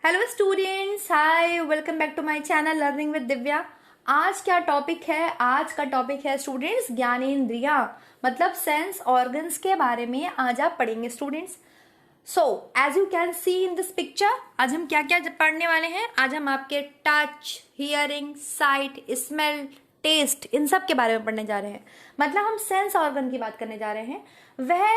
Hello students, hi, welcome back to my channel learning with Divya. आज क्या topic है? आज का टॉपिक है स्टूडेंट्स ज्ञानेंद्रियां, मतलब सेंस ऑर्गन्स के बारे में आज आप पढ़ेंगे students. So as you can see in this picture, आज हम क्या क्या पढ़ने वाले हैं। आज हम आपके touch, hearing, sight, smell, taste, इन सब के बारे में पढ़ने जा रहे हैं। मतलब हम सेंस ऑर्गन की बात करने जा रहे हैं, वह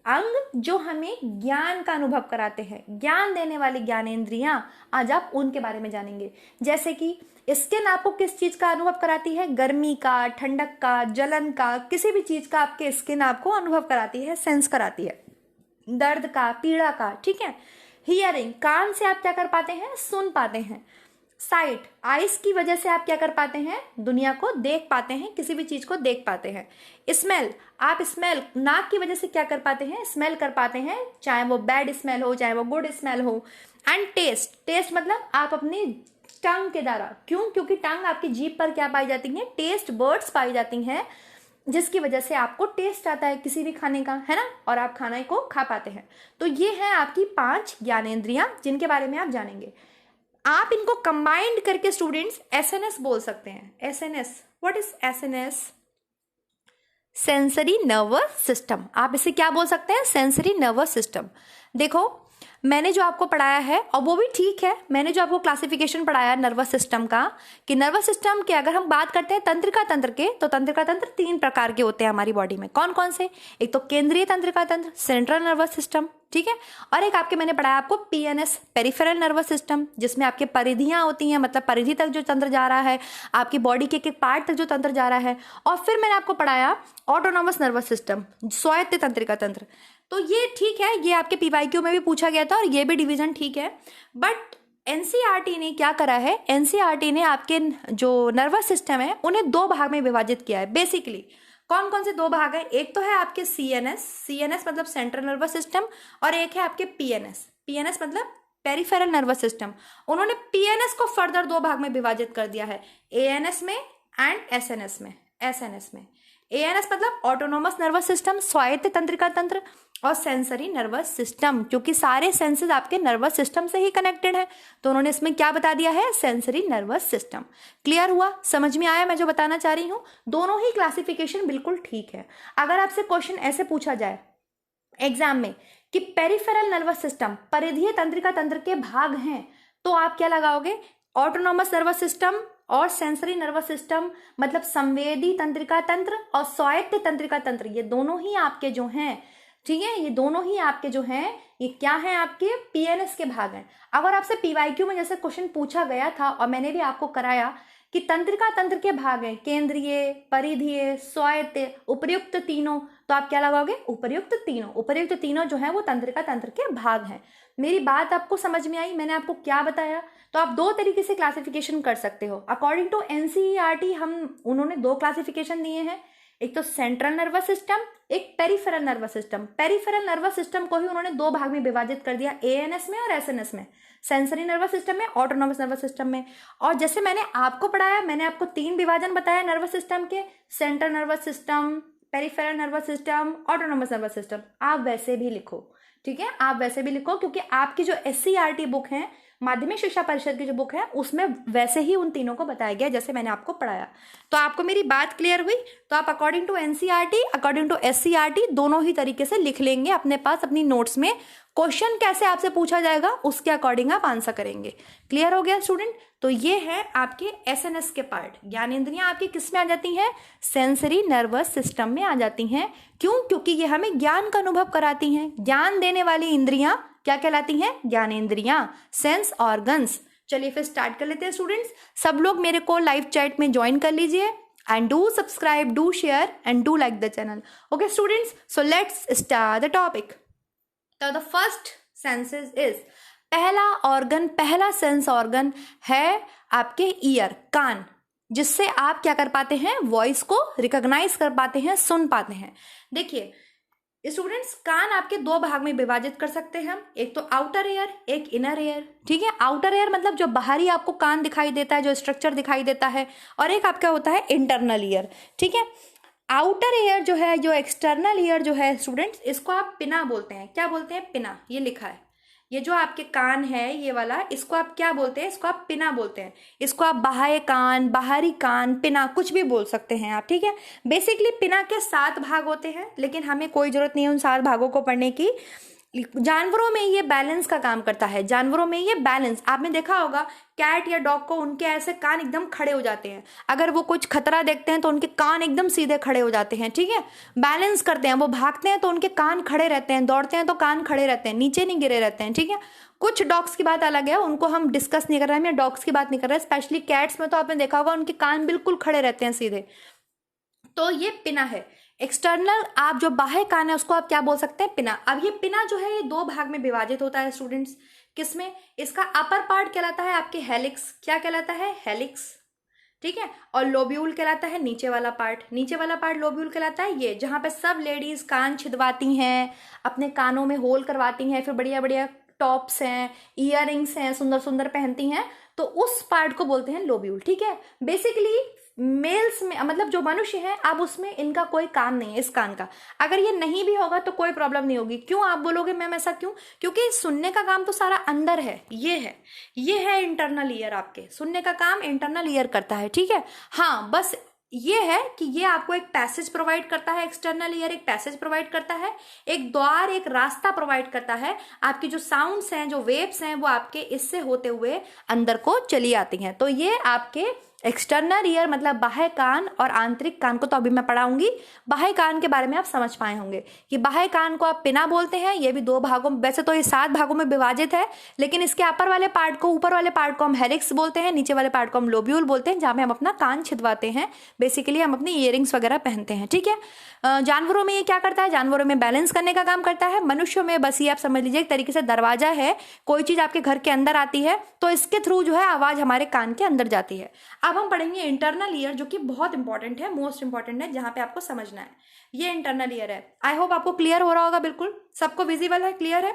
अंग जो हमें ज्ञान का अनुभव कराते हैं, ज्ञान देने वाली ज्ञानेंद्रियां, आज आप उनके बारे में जानेंगे। जैसे कि स्किन आपको किस चीज का अनुभव कराती है? गर्मी का, ठंडक का, जलन का, किसी भी चीज का आपके स्किन आपको अनुभव कराती है, सेंस कराती है। दर्द का, पीड़ा का, ठीक है। हियरिंग, कान से आप क्या कर पाते हैं? सुन पाते हैं। साइट, आइस की वजह से आप क्या कर पाते हैं? दुनिया को देख पाते हैं, किसी भी चीज को देख पाते हैं। स्मेल, आप स्मेल नाक की वजह से क्या कर पाते हैं? स्मेल कर पाते हैं, चाहे वो बैड स्मेल हो, चाहे वो गुड स्मेल हो। एंड टेस्ट, टेस्ट मतलब आप अपनी टंग के द्वारा, क्यों? क्योंकि टंग आपकी जीभ पर क्या पाई जाती है? टेस्ट बर्ड्स पाई जाती हैं, जिसकी वजह से आपको टेस्ट आता है किसी भी खाने का, है ना, और आप खाने को खा पाते हैं। तो ये है आपकी 5 ज्ञानेंद्रियां, जिनके बारे में आप जानेंगे। आप इनको कंबाइंड करके स्टूडेंट्स एसएनएस बोल सकते हैं। SNS, what is SNS? Sensory nervous system. आप इसे क्या बोल सकते हैं? Sensory nervous system. देखो, मैंने जो आपको पढ़ाया है, और वो भी ठीक है, मैंने जो आपको क्लासिफिकेशन पढ़ाया नर्वस सिस्टम का, कि नर्वस सिस्टम के अगर हम बात करते हैं तंत्रिका तंत्र के, तो तंत्रिका तंत्र 3 प्रकार के होते हैं हमारी बॉडी में। कौन कौन से? एक तो केंद्रीय तंत्रिका तंत्र, सेंट्रल नर्वस सिस्टम, ठीक है। और एक आपके मैंने पढ़ाया आपको पीएनएस, पेरिफेरल नर्वस सिस्टम, जिसमें आपके परिधियां होती हैं, मतलब परिधि तक जो तंत्र जा रहा है, आपकी बॉडी के एक पार्ट तक जो तंत्र जा रहा है। और फिर मैंने आपको पढ़ाया ऑटोनॉमस नर्वस सिस्टम, स्वायत्त तंत्रिका तंत्र। तो ये ठीक है, ये आपके पीवाईक्यू में भी पूछा गया था, और ये भी डिवीजन ठीक है। बट एनसीईआरटी ने क्या करा है? एनसीईआरटी ने आपके जो नर्वस सिस्टम है उन्हें 2 भाग में विभाजित किया है बेसिकली। कौन कौन से 2 भाग है? एक तो है आपके सीएनएस, सीएनएस मतलब सेंट्रल नर्वस सिस्टम, और एक है आपके पीएनएस, पीएनएस मतलब पेरिफेरल नर्वस सिस्टम। उन्होंने पीएनएस को फर्दर 2 भाग में विभाजित कर दिया है, एएनएस में एंड एसएनएस में। एसएनएस में एएनएस मतलब ऑटोनोमस नर्वस सिस्टम, स्वायत्त तंत्रिका तंत्र, और सेंसरी नर्वस सिस्टम, क्योंकि सारे सेंसेस आपके नर्वस सिस्टम से ही कनेक्टेड है, तो उन्होंने इसमें क्या बता दिया है? Sensory nervous system. क्लियर हुआ? समझ में आया मैं जो बताना चाह रही हूं? दोनों ही क्लासिफिकेशन बिल्कुल ठीक है। अगर आपसे क्वेश्चन ऐसे पूछा जाए एग्जाम में कि पेरिफेरल नर्वस सिस्टम, परिधीय तंत्रिका तंत्र के भाग हैं, तो आप क्या लगाओगे? ऑटोनॉमस नर्वस सिस्टम और सेंसरी नर्वस सिस्टम, मतलब संवेदी तंत्रिका तंत्र और स्वायत्त तंत्रिका तंत्र, ये दोनों ही आपके जो हैं, ठीक है, ये दोनों ही आपके जो हैं, ये क्या है? आपके पीएनएस के भाग हैं। अगर आपसे पीवाईक्यू में जैसे क्वेश्चन पूछा गया था, और मैंने भी आपको कराया कि तंत्रिका तंत्र के भाग हैं केंद्रीय, परिधीय, स्वायत्त, उपर्युक्त तीनों, तो आप क्या लगाओगे? उपर्युक्त तीनों। उपर्युक्त तीनों जो है वो तंत्रिका तंत्र के भाग हैं। मेरी बात आपको समझ में आई? मैंने आपको क्या बताया? तो आप 2 तरीके से क्लासिफिकेशन कर सकते हो अकॉर्डिंग टू एनसीईआरटी। उन्होंने 2 क्लासिफिकेशन दिए हैं, एक तो सेंट्रल नर्वस सिस्टम, एक peripheral nervous system. Peripheral nervous system को ही उन्होंने 2 भाग में विभाजित कर दिया, एएनएस में और एसएनएस में, सेंसरी नर्वस सिस्टम में, ऑटोनॉमस नर्वस सिस्टम में। और जैसे मैंने आपको पढ़ाया, मैंने आपको 3 विभाजन बताया नर्वस सिस्टम के, central nervous system, peripheral nervous system, autonomous nervous system. आप वैसे भी लिखो, ठीक है, आप वैसे भी लिखो, क्योंकि आपकी जो एससीईआरटी बुक है, माध्यमिक शिक्षा परिषद की जो बुक है, उसमें वैसे ही उन तीनों को बताया गया जैसे मैंने आपको पढ़ाया। तो आपको मेरी बात क्लियर हुई? तो आप according to NCERT, according to SCERT दोनों ही तरीके से लिख लेंगे अपने पास अपनी नोट्स में। क्वेश्चन कैसे आपसे पूछा जाएगा उसके अकॉर्डिंग आप आंसर करेंगे। क्लियर हो गया स्टूडेंट? तो ये है आपके एसएनएस के पार्ट। ज्ञानेंद्रियां आपकी किस में आ जाती हैं? सेंसरी नर्वस सिस्टम में आ जाती हैं। क्यों? क्योंकि ये हमें ज्ञान का अनुभव कराती हैं। ज्ञान देने वाली इंद्रियां क्या कहलाती हैं? ज्ञानेंद्रियां, सेंस ऑर्गन्स। चलिए फिर स्टार्ट कर लेते हैं स्टूडेंट्स। सब लोग मेरे को लाइव चैट में ज्वाइन कर लीजिए, and do subscribe, do share and do like the channel. Okay students, so let's start the topic. तो द फर्स्ट सेंसेस इज, पहला ऑर्गन, पहला सेंस ऑर्गन है आपके ईयर, कान, जिससे आप क्या कर पाते हैं? वॉइस को रिकॉग्नाइज कर पाते हैं, सुन पाते हैं। देखिए स्टूडेंट्स, कान आपके 2 भाग में विभाजित कर सकते हैं हम, एक तो आउटर ईयर, एक इनर ईयर, ठीक है। आउटर ईयर मतलब जो बाहरी आपको कान दिखाई देता है, जो स्ट्रक्चर दिखाई देता है, और एक आपका होता है इंटरनल ईयर, ठीक है। आउटर ईयर जो है, जो एक्सटर्नल ईयर जो है स्टूडेंट्स, इसको आप पिना बोलते हैं। क्या बोलते हैं? पिना, ये लिखा है। ये जो आपके कान है ये वाला, इसको आप क्या बोलते हैं? इसको आप पिना बोलते हैं। इसको आप बाह्य कान, बाहरी कान, पिना कुछ भी बोल सकते हैं आप, ठीक है। बेसिकली पिना के 7 भाग होते हैं, लेकिन हमें कोई जरूरत नहीं है उन 7 भागों को पढ़ने की। जानवरों में ये बैलेंस का काम करता है। जानवरों में ये बैलेंस, आपने देखा होगा कैट या डॉग को उनके ऐसे कान एकदम खड़े हो जाते हैं, अगर वो कुछ खतरा देखते हैं तो उनके कान एकदम सीधे खड़े हो जाते हैं, ठीक है। बैलेंस करते हैं, वो भागते हैं तो उनके कान खड़े रहते हैं, दौड़ते हैं तो कान खड़े रहते हैं, नीचे नहीं गिरे रहते हैं, ठीक है। कुछ डॉग्स की बात अलग है, उनको हम डिस्कस नहीं कर रहे हैं, मैं डॉग्स की बात नहीं कर रहा है। स्पेशली कैट्स में तो आपने देखा होगा उनके कान बिल्कुल खड़े रहते हैं सीधे। तो ये पिना है। एक्सटर्नल, आप जो बाह्य कान है उसको आप क्या बोल सकते हैं? पिना। अब ये पिना जो है ये 2 भाग में विभाजित होता है स्टूडेंट्स। किसमें? इसका अपर पार्ट कहलाता है आपके हेलिक्स। क्या कहलाता है? हेलिक्स, ठीक है। और लोब्यूल कहलाता है नीचे वाला पार्ट। नीचे वाला पार्ट लोब्यूल कहलाता है ये, जहां पे सब लेडीज कान छिदवाती हैं, अपने कानों में होल करवाती हैं, फिर बढ़िया बढ़िया टॉप्स हैं, इयररिंग्स हैं, सुंदर सुंदर पहनती हैं, तो उस पार्ट को बोलते हैं लोब्यूल, ठीक है। बेसिकली मेल्स में, मतलब जो मनुष्य है, अब उसमें इनका कोई काम नहीं है इस कान का। अगर ये नहीं भी होगा तो कोई प्रॉब्लम नहीं होगी। क्यों आप बोलोगे मैम ऐसा क्यों? क्योंकि सुनने का काम तो सारा अंदर है, ये है इंटरनल ईयर। आपके सुनने का काम इंटरनल ईयर करता है, ठीक है। हाँ, बस ये है कि ये आपको एक पैसेज प्रोवाइड करता है, एक्सटर्नल ईयर एक पैसेज प्रोवाइड करता है, एक द्वार, एक रास्ता प्रोवाइड करता है। आपकी जो साउंड्स हैं, जो वेव्स हैं, वो आपके इससे होते हुए अंदर को चली आती हैं। तो ये आपके एक्सटर्नल ईयर मतलब बाह्य कान और आंतरिक कान को तो अभी मैं पढ़ाऊंगी। बाह्य कान के बारे में आप समझ पाए होंगे कि बाह्य कान को आप पिना बोलते हैं। ये भी 2 भागों में, वैसे तो ये 7 भागों में विभाजित है, लेकिन इसके ऊपर वाले पार्ट को हम हेलिक्स बोलते हैं, नीचे वाले पार्ट को हम लोब्यूल बोलते हैं, जहां पे हम अपना कान छिदवाते हैं। बेसिकली हम अपनी इयरिंग्स वगैरह पहनते हैं, ठीक है। जानवरों में ये क्या करता है? जानवरों में बैलेंस करने का काम करता है। मनुष्यों में बस ये आप समझ लीजिए एक तरीके से दरवाजा है। कोई चीज आपके घर के अंदर आती है तो इसके थ्रू जो है आवाज हमारे कान के अंदर जाती है। अब हम पढ़ेंगे इंटरनल ईयर, जो कि बहुत इंपॉर्टेंट है, मोस्ट इंपॉर्टेंट है, जहां पे आपको समझना है। ये इंटरनल ईयर है। आई होप आपको क्लियर हो रहा होगा, बिल्कुल सबको विजिबल है, क्लियर है।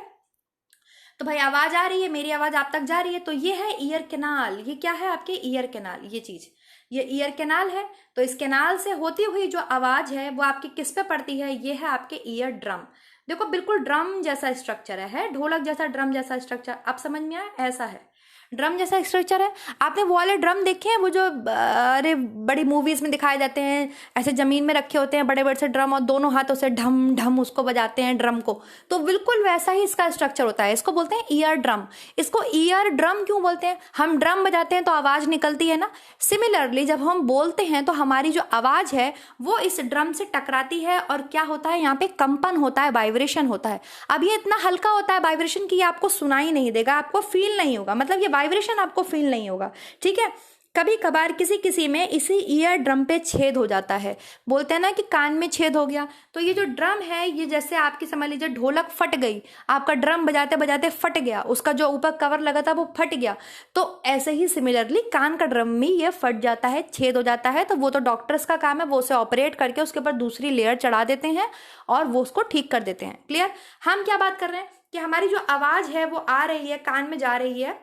तो भाई आवाज आ रही है, मेरी आवाज आप तक जा रही है। तो ये है ईयर कैनाल। ये क्या है? आपके ईयर कैनाल, ये चीज, ये ईयर कैनाल है। तो इस कैनाल से होती हुई जो आवाज है वो आपकी किस पे पड़ती है? ये है आपके ईयर ड्रम। देखो बिल्कुल ड्रम जैसा स्ट्रक्चर है, ढोलक जैसा ड्रम जैसा स्ट्रक्चर। आप समझ में आया? ऐसा है, ड्रम जैसा स्ट्रक्चर है। आपने वो वाले ड्रम देखे हैं, वो जो अरे बड़ी मूवीज में दिखाए जाते हैं, ऐसे जमीन में रखे होते हैं बड़े बड़े से ड्रम और दोनों हाथों से ढम ढम उसको बजाते हैं ड्रम को। तो बिल्कुल वैसा ही इसका स्ट्रक्चर होता है। इसको बोलते हैं ईयर ड्रम। इसको ईयर ड्रम क्यों बोलते हैं? हम ड्रम बजाते हैं तो आवाज निकलती है ना। सिमिलरली जब हम बोलते हैं तो हमारी जो आवाज है वो इस ड्रम से टकराती है और क्या होता है? यहाँ पे कंपन होता है, वाइब्रेशन होता है। अब ये इतना हल्का होता है वाइब्रेशन कि आपको सुनाई नहीं देगा, आपको फील नहीं होगा, मतलब ये वाइब्रेशन आपको फील नहीं होगा, ठीक है। कभी कभार किसी में इसी ईयर ड्रम पे छेद हो जाता है। बोलते हैं ना कि कान में छेद हो गया। तो ये जो ड्रम है ये जैसे आपकी समझ लीजिए ढोलक फट गई, आपका ड्रम बजाते बजाते फट गया, उसका जो ऊपर कवर लगा था वो फट गया। तो ऐसे ही सिमिलरली कान का ड्रम भी ये फट जाता है, छेद हो जाता है। तो वो तो डॉक्टर्स का काम है, वो उसे ऑपरेट करके उसके ऊपर दूसरी लेयर चढ़ा देते हैं और वो उसको ठीक कर देते हैं। क्लियर? हम क्या बात कर रहे हैं कि हमारी जो आवाज है वो आ रही है, कान में जा रही है।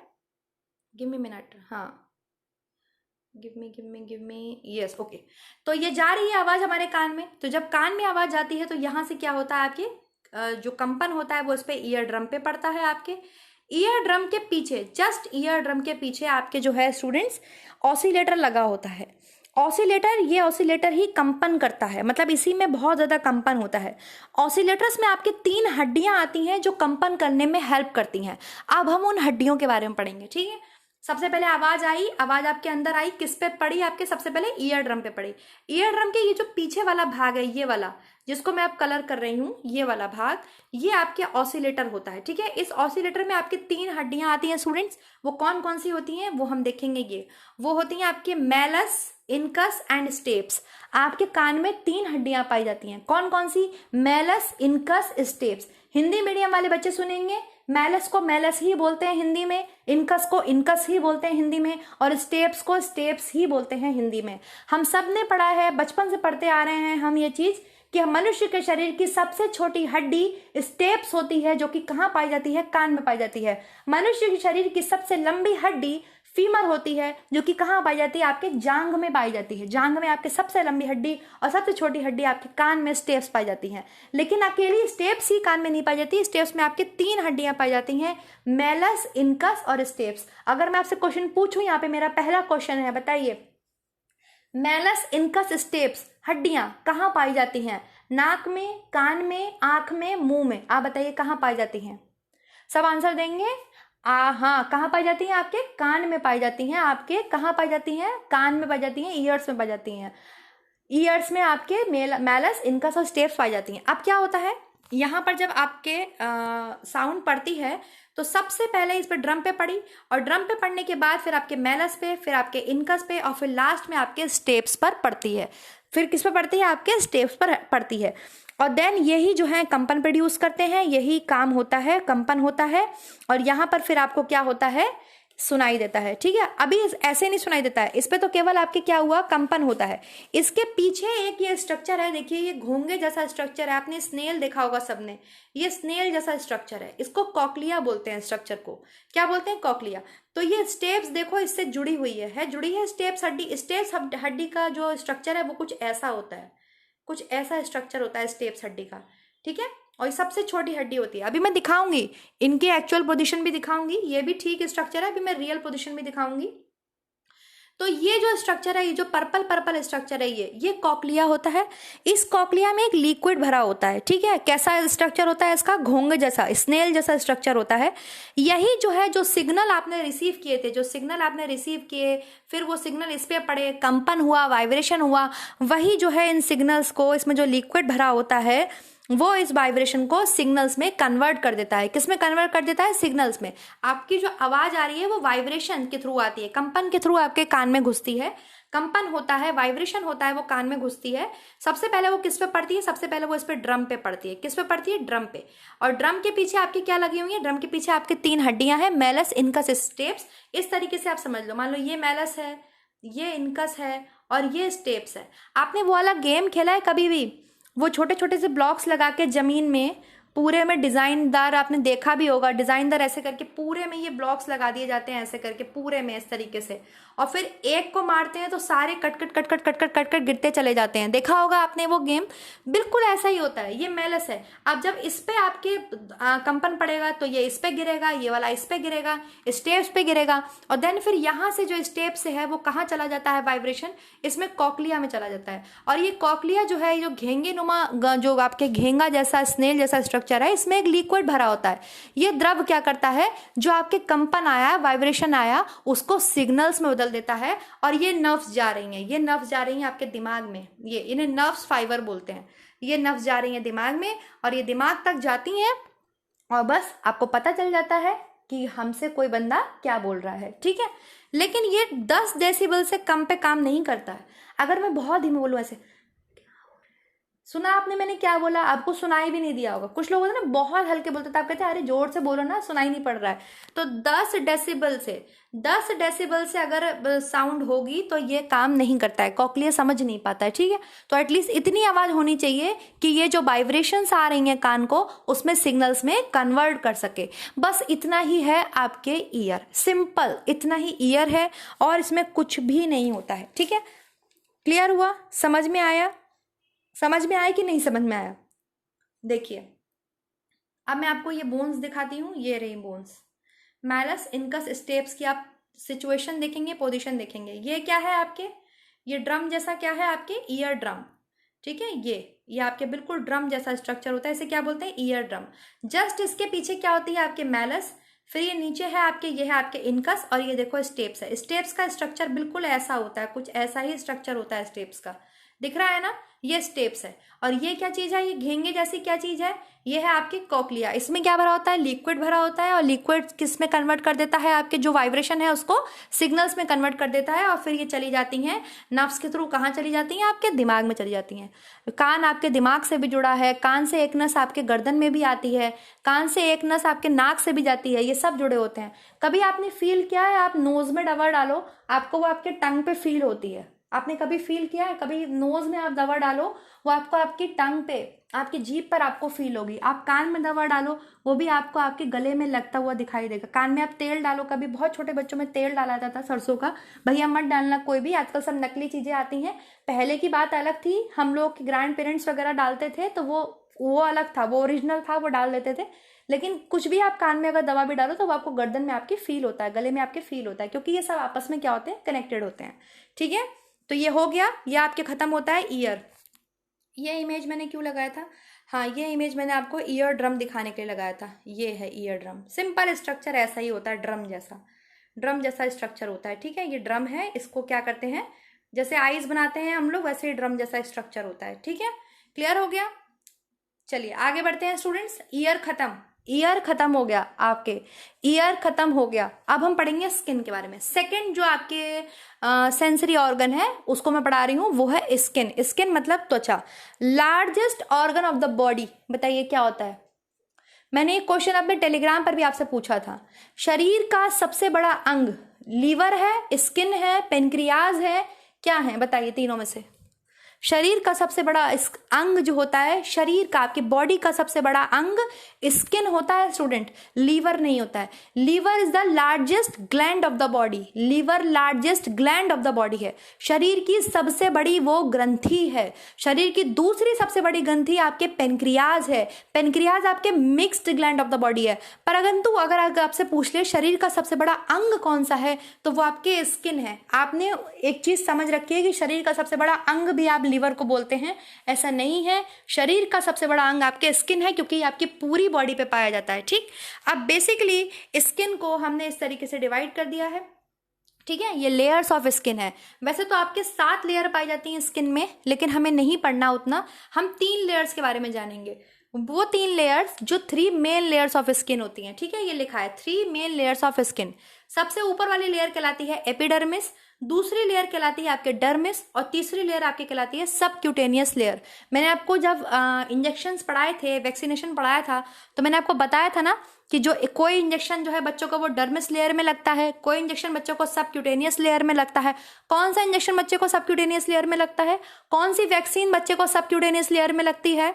गिव मी मिनट, हाँ, गिव मी यस, ओके। तो ये जा रही है आवाज हमारे कान में। तो जब कान में आवाज जाती है तो यहां से क्या होता है? आपके जो कंपन होता है वो इस पे ईयर ड्रम पे पड़ता है। आपके ईयर ड्रम के पीछे, जस्ट ईयर ड्रम के पीछे आपके जो है स्टूडेंट्स ऑसिलेटर लगा होता है। ऑसिलेटर, ये ऑसिलेटर ही कंपन करता है, मतलब इसी में बहुत ज्यादा कंपन होता है। ऑसिलेटर्स में आपके 3 हड्डियां आती हैं जो कंपन करने में हेल्प करती हैं। अब हम उन हड्डियों के बारे में पढ़ेंगे, ठीक है। सबसे पहले आवाज आई, आवाज आपके अंदर आई, किस पे पड़ी? आपके सबसे पहले ईयर ड्रम पे पड़ी। ईयर ड्रम के ये जो पीछे वाला भाग है, ये वाला जिसको मैं अब कलर कर रही हूँ, ये वाला भाग, ये आपके ऑसिलेटर होता है, ठीक है। इस ऑसिलेटर में आपके 3 हड्डियां आती हैं स्टूडेंट्स। वो कौन कौन सी होती हैं वो हम देखेंगे। ये वो होती हैं आपके मैलस, इनकस एंड स्टेप्स। आपके कान में 3 हड्डियां पाई जाती हैं। कौन कौन सी? Malleus, incus, stapes. Hindi medium वाले बच्चे सुनेंगे, मैलस को मैलस ही बोलते हैं हिंदी में, इनकस को इनकस ही बोलते हैं हिंदी में, और स्टेप्स को स्टेप्स ही बोलते हैं हिंदी में। हम सब ने पढ़ा है, बचपन से पढ़ते आ रहे हैं हम ये चीज कि मनुष्य के शरीर की सबसे छोटी हड्डी स्टेप्स होती है, जो कि कहाँ पाई जाती है? कान में पाई जाती है। मनुष्य के शरीर की सबसे लंबी हड्डी फीमर होती है, जो कि कहाँ पाई जाती है? आपके जांघ में पाई जाती है। जांघ में आपके सबसे लंबी हड्डी और सबसे छोटी हड्डी आपके कान में स्टेप्स पाई जाती हैं। लेकिन अकेली स्टेप्स ही कान में नहीं पाई जाती, स्टेप्स में आपके 3 हड्डियां पाई जाती हैं, मेलस, इनकस और स्टेप्स। अगर मैं आपसे क्वेश्चन पूछूं, यहाँ पे मेरा पहला क्वेश्चन है, बताइए मेलस, इनकस, स्टेप्स हड्डियां कहाँ पाई जाती हैं? नाक में, कान में, आंख में, मुंह में। आप बताइए कहाँ पाई जाती हैं? सब आंसर देंगे? हाँ, कहाँ पाई जाती हैं? आपके कान में पाई जाती हैं। आपके कहाँ पाई जाती हैं? कान में पाई जाती हैं, ईयर्स में पाई जाती हैं। ईयर्स में आपके मेलस, इनकस और स्टेप्स पाई जाती हैं। अब क्या होता है, यहाँ पर जब आपके साउंड पड़ती है तो सबसे पहले इस पर ड्रम पे पड़ी, और ड्रम पे पड़ने के बाद फिर आपके मेलस पे, फिर आपके इनकस पे, और फिर लास्ट में आपके स्टेप्स पर पड़ती है। फिर किस पर पड़ती है? आपके स्टेप्स पर पड़ती है। और देन यही जो है कंपन प्रोड्यूस करते हैं, यही काम होता है, कंपन होता है, और यहाँ पर फिर आपको क्या होता है? सुनाई देता है। ठीक है, अभी ऐसे नहीं सुनाई देता है, इस पे तो केवल आपके क्या हुआ? कंपन होता है। इसके पीछे एक ये स्ट्रक्चर है, देखिए ये घोंगे जैसा स्ट्रक्चर है, आपने स्नेल देखा होगा सबने, ये स्नेल जैसा स्ट्रक्चर है, इसको कॉकलिया बोलते हैं। स्ट्रक्चर को क्या बोलते हैं? कॉकलिया। तो ये स्टेप्स देखो इससे जुड़ी हुई है जुड़ी है स्टेप्स हड्डी। स्टेप्स हड्डी का जो स्ट्रक्चर है वो कुछ ऐसा होता है, कुछ ऐसा स्ट्रक्चर होता है स्टेप्स हड्डी का। ठीक है, और ये सबसे छोटी हड्डी होती है। अभी मैं दिखाऊंगी, इनकी एक्चुअल पोजीशन भी दिखाऊंगी, ये भी ठीक स्ट्रक्चर है, अभी मैं रियल पोजीशन भी दिखाऊंगी। तो ये जो स्ट्रक्चर है, ये जो पर्पल पर्पल स्ट्रक्चर है, ये कॉकलिया होता है। इस कॉकलिया में एक लिक्विड भरा होता है। ठीक है, कैसा स्ट्रक्चर होता है इसका? घोंगे जैसा, स्नेल जैसा स्ट्रक्चर होता है। यही जो है, जो सिग्नल आपने रिसीव किए थे, जो सिग्नल आपने रिसीव किए, फिर वो सिग्नल इस पे पड़े, कंपन हुआ, वाइब्रेशन हुआ, वही जो है इन सिग्नल्स को, इसमें जो लिक्विड भरा होता है वो इस वाइब्रेशन को सिग्नल्स में कन्वर्ट कर देता है। किस में कन्वर्ट कर देता है? सिग्नल्स में। आपकी जो आवाज आ रही है वो वाइब्रेशन के थ्रू आती है, कंपन के थ्रू आपके कान में घुसती है। कंपन होता है, वाइब्रेशन होता है, वो कान में घुसती है। सबसे पहले वो किस पे पड़ती है? सबसे पहले वो इस पे ड्रम पे पड़ती है। किस पे पड़ती है? ड्रम पे। और ड्रम के पीछे आपकी क्या लगी हुई है? ड्रम के पीछे आपके 3 हड्डियां हैं, मेलस, इनकस, स्टेप्स। इस तरीके से आप समझ लो, मान लो ये मेलस है, ये इनकस है और ये स्टेप्स है। आपने वो वाला गेम खेला है कभी भी? वो छोटे छोटे से ब्लॉक्स लगा के जमीन में पूरे में डिजाइनदार, आपने देखा भी होगा, डिजाइनदार ऐसे करके पूरे में ये ब्लॉक्स लगा दिए जाते हैं, ऐसे करके पूरे में इस तरीके से, और फिर एक को मारते हैं तो सारे cut cut cut cut cut cut cut cut गिरते चले जाते हैं। देखा होगा आपने वो गेम, बिल्कुल ऐसा ही होता है। ये मेलस है। अब जब इस पे आपके कंपन पड़ेगा तो ये इस पे गिरेगा, ये वाला इस पे गिरेगा, स्टेप्स पे गिरेगा, और देन फिर यहाँ से जो स्टेप से है वो कहाँ चला जाता है? वाइब्रेशन इसमें कॉकलिया में चला जाता है। और ये कॉकलिया जो है, जो घेंगे नुमा, जो आपके घेंगा जैसा, स्नेल जैसा स्ट्रक्चर है, इसमें एक लिक्विड भरा होता है। ये द्रव क्या करता है? जो आपके कंपन आया, वाइब्रेशन आया, उसको सिग्नल्स में बदल देता है। और ये नर्व्स जा रही हैं, ये नर्व्स जा रही हैं आपके दिमाग में, ये इन्हें नर्व्स फाइबर बोलते हैं। ये नर्व्स जा रही हैं दिमाग में, और ये दिमाग तक जाती हैं, और बस आपको पता चल जाता है कि हमसे कोई बंदा क्या बोल रहा है। ठीक है, लेकिन ये 10 डेसिबल से कम पे काम नहीं करता है। अगर मैं बहुत धीमे बोलूं, ऐसे, सुना आपने मैंने क्या बोला? आपको सुनाई भी नहीं दिया होगा। कुछ लोग होते हैं ना बहुत हल्के बोलते थे, आप कहते हैं अरे जोर से बोलो ना, सुनाई नहीं पड़ रहा है। तो 10 डेसिबल से अगर साउंड होगी तो ये काम नहीं करता है, कॉकलिया समझ नहीं पाता है। ठीक है, तो एटलीस्ट इतनी आवाज होनी चाहिए कि ये जो वाइब्रेशंस आ रही हैं कान को, उसमें सिग्नल्स में कन्वर्ट कर सके। बस इतना ही है आपके ईयर, सिंपल इतना ही ईयर है, और इसमें कुछ भी नहीं होता है। ठीक है, क्लियर हुआ? समझ में आया? समझ में आया कि नहीं समझ में आया? देखिए, अब मैं आपको ये बोन्स दिखाती हूँ, ये रही बोन्स, मेलस, इनकस, स्टेप्स की आप सिचुएशन देखेंगे, पोजीशन देखेंगे। ये क्या है आपके? ये ड्रम जैसा क्या है आपके? Ear drum. ठीक है, ये आपके बिल्कुल ड्रम जैसा स्ट्रक्चर होता है, इसे क्या बोलते हैं? Ear drum. जस्ट इसके पीछे क्या होती है? आपके मेलस, फिर ये नीचे है आपके, ये है आपके इनकस, और ये देखो स्टेप्स है। स्टेप्स का स्ट्रक्चर बिल्कुल ऐसा होता है, कुछ ऐसा ही स्ट्रक्चर होता है स्टेप्स का। दिख रहा है ना? ये स्टेप्स है। और ये क्या चीज है? ये घेंगे जैसी क्या चीज है? ये है आपकी कॉकलिया। इसमें क्या भरा होता है? लिक्विड भरा होता है, और लिक्विड किस में कन्वर्ट कर देता है? आपके जो वाइब्रेशन है उसको सिग्नल्स में कन्वर्ट कर देता है, और फिर ये चली जाती हैं नर्व्स के थ्रू। कहाँ चली जाती हैं? आपके दिमाग में चली जाती हैं। कान आपके दिमाग से भी जुड़ा है, कान से एक नस आपके गर्दन में भी आती है, कान से एक नस आपके नाक से भी जाती है, ये सब जुड़े होते हैं। कभी आपने फील किया है? आप नोज में दवा डालो, आपको वो आपके टंग पे फील होती है, आपने कभी फील किया है? कभी नोज में आप दवा डालो, वो आपको आपकी टंग पे, आपकी जीभ पर आपको फील होगी। आप कान में दवा डालो, वो भी आपको आपके गले में लगता हुआ दिखाई देगा। कान में आप तेल डालो, कभी बहुत छोटे बच्चों में तेल डाला जाता था सरसों का, भैया मत डालना कोई भी, आजकल सब नकली चीजें आती हैं। पहले की बात अलग थी, हम लोग के ग्रैंड पेरेंट्स वगैरह डालते थे तो वो अलग था, वो ओरिजिनल था, वो डाल देते थे। लेकिन कुछ भी आप कान में अगर दवा भी डालो तो वो आपको गर्दन में आपके फील होता है, गले में आपके फील होता है, क्योंकि ये सब आपस में क्या होते हैं, कनेक्टेड होते हैं। ठीक है, तो ये हो गया, ये आपके खत्म होता है ईयर। ये इमेज मैंने क्यों लगाया था? हाँ, ये इमेज मैंने आपको ईयर ड्रम दिखाने के लिए लगाया था। ये है ईयर ड्रम, सिंपल स्ट्रक्चर ऐसा ही होता है, ड्रम जैसा स्ट्रक्चर होता है। ठीक है, ये ड्रम है, इसको क्या करते हैं, जैसे आइज बनाते हैं हम लोग, वैसे ही ड्रम जैसा स्ट्रक्चर होता है। ठीक है, क्लियर हो गया? चलिए आगे बढ़ते हैं स्टूडेंट्स। ईयर खत्म हो गया, आपके ईयर खत्म हो गया। अब हम पढ़ेंगे स्किन के बारे में। सेकंड जो आपके सेंसरी ऑर्गन है उसको मैं पढ़ा रही हूँ, वो है स्किन। स्किन मतलब त्वचा, largest organ of the body. बताइए क्या होता है? मैंने एक क्वेश्चन अपने टेलीग्राम पर भी आपसे पूछा था, शरीर का सबसे बड़ा अंग लीवर है, स्किन है, पेनक्रियाज है, क्या है? बताइए तीनों में से। शरीर का सबसे बड़ा अंग जो होता है, शरीर का, आपकी बॉडी का सबसे बड़ा अंग स्किन होता है स्टूडेंट, लीवर नहीं होता है। Liver is the largest gland of the body, liver largest gland of the body है, शरीर की सबसे बड़ी वो ग्रंथि है। शरीर की दूसरी सबसे बड़ी ग्रंथि आपके पेनक्रियाज है, पेनक्रियाज आपके mixed gland of the body है। परंतु अगर आपसे पूछ ले शरीर का सबसे बड़ा अंग कौन सा है, तो वो आपके स्किन है। आपने एक चीज समझ रखी है कि शरीर का सबसे बड़ा अंग भी आप लीवर को बोलते हैं, ऐसा नहीं है। शरीर का सबसे बड़ा अंग आपके स्किन है, क्योंकि आपकी पूरी बॉडी पे पाया जाता है। ठीक, अब बेसिकली स्किन को हमने इस तरीके से डिवाइड कर दिया है। ठीक है, ये लेयर्स ऑफ स्किन है। वैसे तो आपके 7 लेयर पाई जाती हैं स्किन में, लेकिन हमें नहीं पढ़ना उतना, हम 3 लेयर्स के बारे में जानेंगे। वो 3 लेयर्स जो 3 मेन लेयर्स ऑफ स्किन होती हैं। ठीक है, ये लिखा है 3 मेन लेयर्स ऑफ स्किन। सबसे ऊपर वाली लेयर कहलाती है एपिडर्मिस, दूसरी लेयर कहलाती है आपके डर्मिस, और तीसरी लेयर आपकी कहलाती है सबक्यूटेनियस लेयर। मैंने आपको जब इंजेक्शंस पढ़ाए थे, वैक्सीनेशन पढ़ाया था, तो मैंने आपको बताया था ना कि जो कोई इंजेक्शन जो है बच्चों को वो डर्मिस लेयर में लगता है, कोई इंजेक्शन बच्चों को सबक्यूटेनियस लेयर में लगता है। कौन सा इंजेक्शन बच्चे को सबक्यूटेनियस लेयर में लगता है? कौन सी वैक्सीन बच्चे को सबक्यूटेनियस लेयर में लगती है?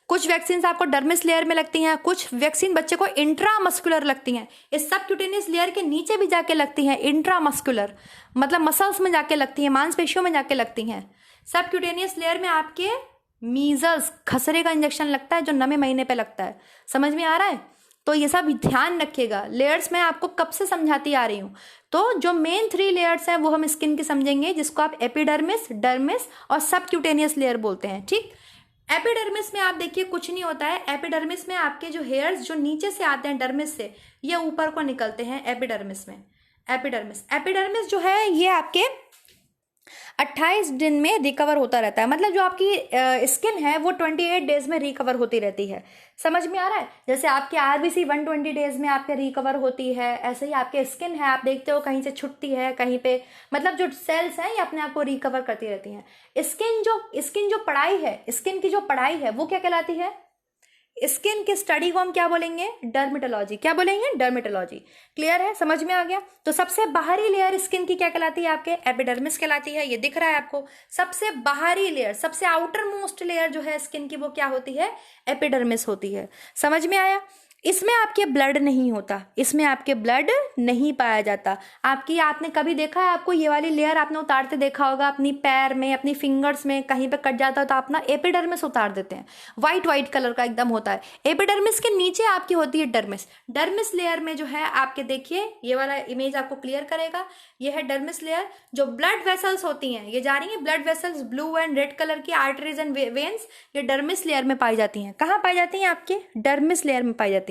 कुछ वैक्सीन आपको डर्मिस लेयर में लगती हैं, कुछ वैक्सीन बच्चे को इंट्रामस्कुलर लगती हैं। इस सबक्यूटेनियस लेयर के नीचे भी जाके लगती हैं, इंट्रामस्कुलर मतलब मसल्स में जाके लगती हैं, मांसपेशियों में जाके लगती हैं। सबक्यूटेनियस लेयर में आपके मीजल्स, खसरे का इंजेक्शन लगता है, जो 9वें महीने पे लगता है। समझ में आ रहा है? तो ये सब ध्यान रखिएगा। लेयर्स मैं आपको कब से समझाती आ रही हूँ। तो जो मेन 3 लेयर्स हैं वो हम स्किन की समझेंगे, जिसको आप एपिडर्मिस, डर्मिस और सबक्यूटेनियस लेयर बोलते हैं। ठीक, एपिडर्मिस में आप देखिए कुछ नहीं होता है। एपिडर्मिस में आपके जो हेयर्स जो नीचे से आते हैं डर्मिस से, ये ऊपर को निकलते हैं एपिडर्मिस में। एपिडर्मिस जो है ये आपके 28 दिन में रिकवर होता रहता है। मतलब जो आपकी स्किन है वो 28 डेज में रिकवर होती रहती है। समझ में आ रहा है? जैसे आपकी आरबीसी 120 डेज में आपके रिकवर होती है, ऐसे ही आपके स्किन है, आप देखते हो कहीं से छुटती है, कहीं पे, मतलब जो सेल्स हैं ये अपने आप को रिकवर करती रहती हैं। स्किन जो पढ़ाई है, स्किन की जो पढ़ाई है वो क्या कहलाती है? स्किन की स्टडी को हम क्या बोलेंगे? डर्मेटोलॉजी। क्या बोलेंगे? डर्मेटोलॉजी। क्लियर है? समझ में आ गया? तो सबसे बाहरी लेयर स्किन की क्या कहलाती है? आपके एपिडर्मिस कहलाती है। ये दिख रहा है आपको। सबसे बाहरी लेयर, सबसे आउटर मोस्ट लेयर जो है स्किन की, वो क्या होती है? एपिडर्मिस होती है। समझ में आया? इसमें आपके ब्लड नहीं होता, इसमें आपके ब्लड नहीं पाया जाता। आपने कभी देखा है, आपको ये वाली लेयर आपने उतारते देखा होगा अपनी पैर में, अपनी फिंगर्स में, कहीं पे कट जाता है तो अपना एपिडर्मिस उतार देते हैं, वाइट कलर का एकदम होता है। एपिडर्मिस के नीचे आपकी होती है डर्मिस। डर्मिस लेयर में जो है आपके, देखिए ये वाला इमेज आपको क्लियर करेगा, ये है डर्मिस लेयर। जो ब्लड वेसल्स होती हैं, ये जा रही है blood vessels, blue and red colour की आर्टरीज एंड वेन्स, ये डर्मिस लेयर में पाई जाती हैं। कहाँ पाई जाती हैं? आपके डर्मिस लेयर में पाई जाती हैं।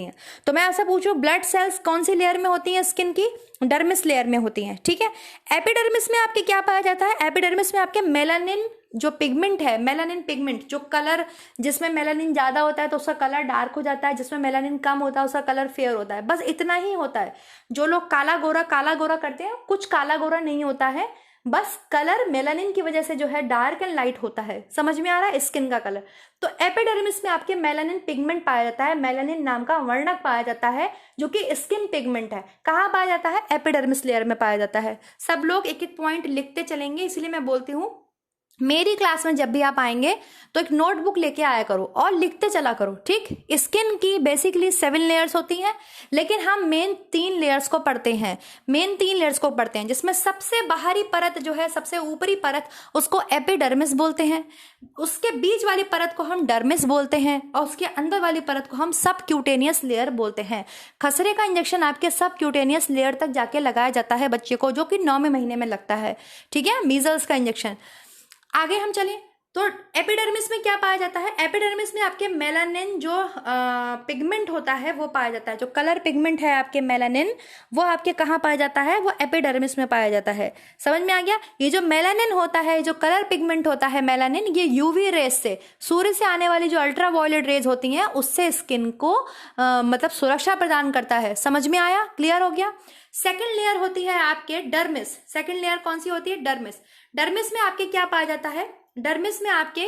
तो मैं आपसे पूछूं, ब्लड सेल्स कौन सी लेयर में होती हैं स्किन की? डर्मिस लेयर में होती हैं। ठीक है, एपिडर्मिस में आपके क्या पाया जाता है? एपिडर्मिस में आपके मेलानिन जो पिगमेंट है, मेलानिन पिगमेंट, जो कलर, जिसमें मेलानिन ज्यादा होता है तो उसका कलर डार्क हो जाता है, जिसमें मेलानिन कम होता है उसका कलर फेयर होता है। बस इतना ही होता है। जो लोग काला गोरा करते हैं, कुछ काला गोरा नहीं होता है, बस कलर मेलानिन की वजह से जो है डार्क एंड लाइट होता है। समझ में आ रहा है स्किन का कलर। तो एपिडर्मिस में आपके मेलानिन पिगमेंट पाया जाता है, मेलानिन नाम का वर्णक पाया जाता है जो कि स्किन पिगमेंट है। कहाँ पाया जाता है? एपिडर्मिस लेयर में पाया जाता है। सब लोग एक एक पॉइंट लिखते चलेंगे, इसलिए मैं बोलती हूँ मेरी क्लास में जब भी आप आएंगे तो एक नोटबुक लेके आया करो और लिखते चला करो, ठीक। स्किन की बेसिकली 7 लेयर्स होती हैं, लेकिन हम मेन 3 लेयर्स को पढ़ते हैं। मेन 3 लेयर्स को पढ़ते हैं जिसमें सबसे बाहरी परत जो है, सबसे ऊपरी परत, उसको एपिडर्मिस बोलते हैं। उसके बीच वाली परत को हम डर्मिस बोलते हैं और उसके अंदर वाली परत को हम सब क्यूटेनियस लेयर बोलते हैं। खसरे का इंजेक्शन आपके सब क्यूटेनियस लेयर तक जाके लगाया जाता है बच्चे को, जो कि 9वें महीने में लगता है, ठीक है, मीजल्स का इंजेक्शन। आगे हम चलें तो एपिडर्मिस में क्या पाया जाता है? एपिडर्मिस में आपके मेलानिन जो पिगमेंट होता है वो पाया जाता है। जो कलर पिगमेंट है आपके मेलानिन, वो आपके कहाँ पाया जाता है? वो एपिडर्मिस में पाया जाता है। समझ में आ गया? ये जो मेलानिन होता है, जो कलर पिगमेंट होता है मेलानिन, ये यूवी रेज से, सूर्य से आने वाली जो अल्ट्रा वायलेट रेज होती हैं, उससे स्किन को मतलब सुरक्षा प्रदान करता है। समझ में आया? क्लियर हो गया? सेकेंड लेयर होती है आपके डर्मिस। सेकेंड लेयर कौन सी होती है? डर्मिस। डर्मिस में आपके क्या पाया जाता है? डर्मिस में आपके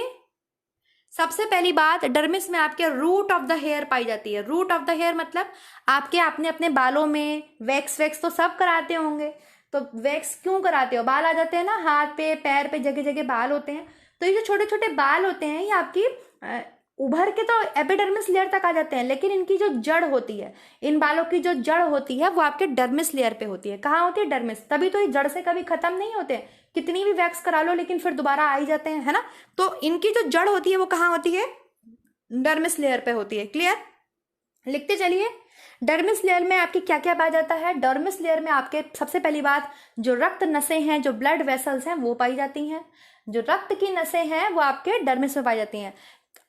सबसे पहली बात, डर्मिस में आपके रूट ऑफ द हेयर पाई जाती है। रूट ऑफ द हेयर मतलब आपने अपने बालों में वैक्स तो सब कराते होंगे, तो वैक्स क्यों कराते हो? बाल आ जाते हैं ना हाथ पे, पैर पे, जगह जगह बाल होते हैं। तो ये जो छोटे छोटे बाल होते हैं ये आपकी उभर के तो एपिडर्मिस लेयर तक आ जाते हैं, लेकिन इनकी जो जड़ होती है, इन बालों की जो जड़ होती है वो आपके डर्मिस लेयर पे होती है। कहाँ होती है? डर्मिस। तभी तो ये जड़ से कभी खत्म नहीं होते, कितनी भी वैक्स करा लो लेकिन फिर दोबारा आ ही जाते हैं, है ना। तो इनकी जो जड़ होती है वो कहाँ होती है? डर्मिस लेयर पे होती है। क्लियर? लिखते चलिए। डर्मिस लेयर में आपके क्या क्या पाया जाता है? डर्मिस लेयर में आपके सबसे पहली बात, जो रक्त नसें हैं, जो ब्लड वेसल्स हैं, वो पाई जाती हैं। जो रक्त की नसें हैं वो आपके डर्मिस में पाई जाती हैं।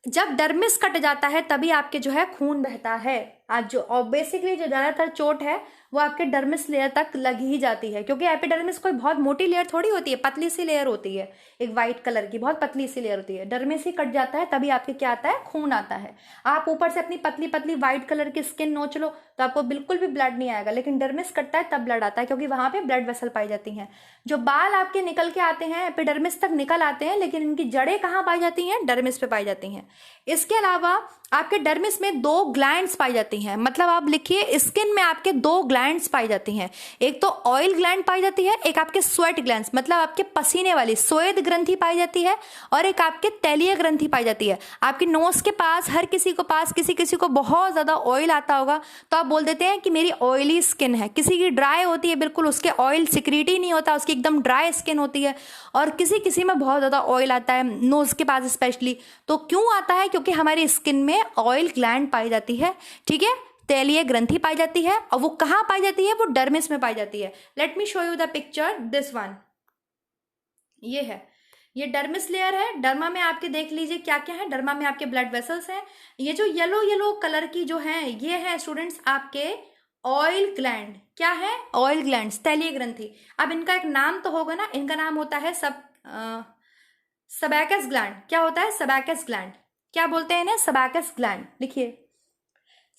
जब डर्मिस कट जाता है तभी आपके जो है खून बहता है। आज जो और बेसिकली जो ज्यादातर चोट है वो आपके डर्मिस लेयर तक लग ही जाती है, क्योंकि एपिडर्मिस कोई बहुत मोटी लेयर थोड़ी होती है, पतली सी लेयर होती है, एक व्हाइट कलर की बहुत पतली सी लेयर होती है। डर्मिस ही कट जाता है तभी आपके क्या आता है? खून आता है। आप ऊपर से अपनी पतली पतली व्हाइट कलर की स्किन नोच लो तो आपको बिल्कुल भी ब्लड नहीं आएगा, लेकिन डर्मिस कटता है तब ब्लड आता है, क्योंकि वहां पे ब्लड वेसल पाई जाती हैं। जो बाल आपके निकल के आते हैं एपिडर्मिस तक निकल आते हैं, लेकिन इनकी जड़ें कहाँ पाई जाती हैं? डर्मिस पे पाई जाती हैं। इसके अलावा आपके डर्मिस में 2 ग्लैंड्स पाई जाती हैं। मतलब आप लिखिए, स्किन में आपके 2 ग्लैंड्स पाई जाती हैं। एक तो ऑयल ग्लैंड पाई जाती है, एक आपके स्वेट ग्लैंड्स मतलब आपके पसीने वाली स्वेद ग्रंथि पाई जाती है, और एक आपके तैलीय ग्रंथि पाई जाती है। आपकी नोज के पास हर किसी को पास किसी को बहुत ज्यादा ऑयल आता होगा तो आप बोल देते हैं कि मेरी ऑयली स्किन है। किसी की ड्राई होती है, बिल्कुल उसके ऑयल सिक्रीट ही नहीं होता, उसकी एकदम ड्राई स्किन होती है। और किसी में बहुत ज्यादा ऑयल आता है, नोज के पास स्पेशली। तो क्यों आता है? क्योंकि हमारी स्किन में ऑयल ग्लैंड पाई जाती है, ठीक है, तैलीय ग्रंथि पाई जाती है। और वो कहाँ पाई जाती है? वो डर्मिस में पाई जाती है। Let me show you the picture, this one. ये है, ये डर्मिस लेयर है। डर्मा में आपके देख लीजिए क्या क्या है। डर्मा में आपके ब्लड वेसल्स हैं। ये जो येलो येलो कलर की जो है, ये है स्टूडेंट्स आपके ऑयल ग्लैंड। क्या है? ऑयल ग्लैंड, तैलीय ग्रंथि। अब इनका एक नाम तो होगा ना, इनका नाम होता है सबैकस ग्लैंड। क्या होता है? सबैकस ग्लैंड। क्या बोलते हैं इन्हें? सबैकस ग्लैंड। लिखिए,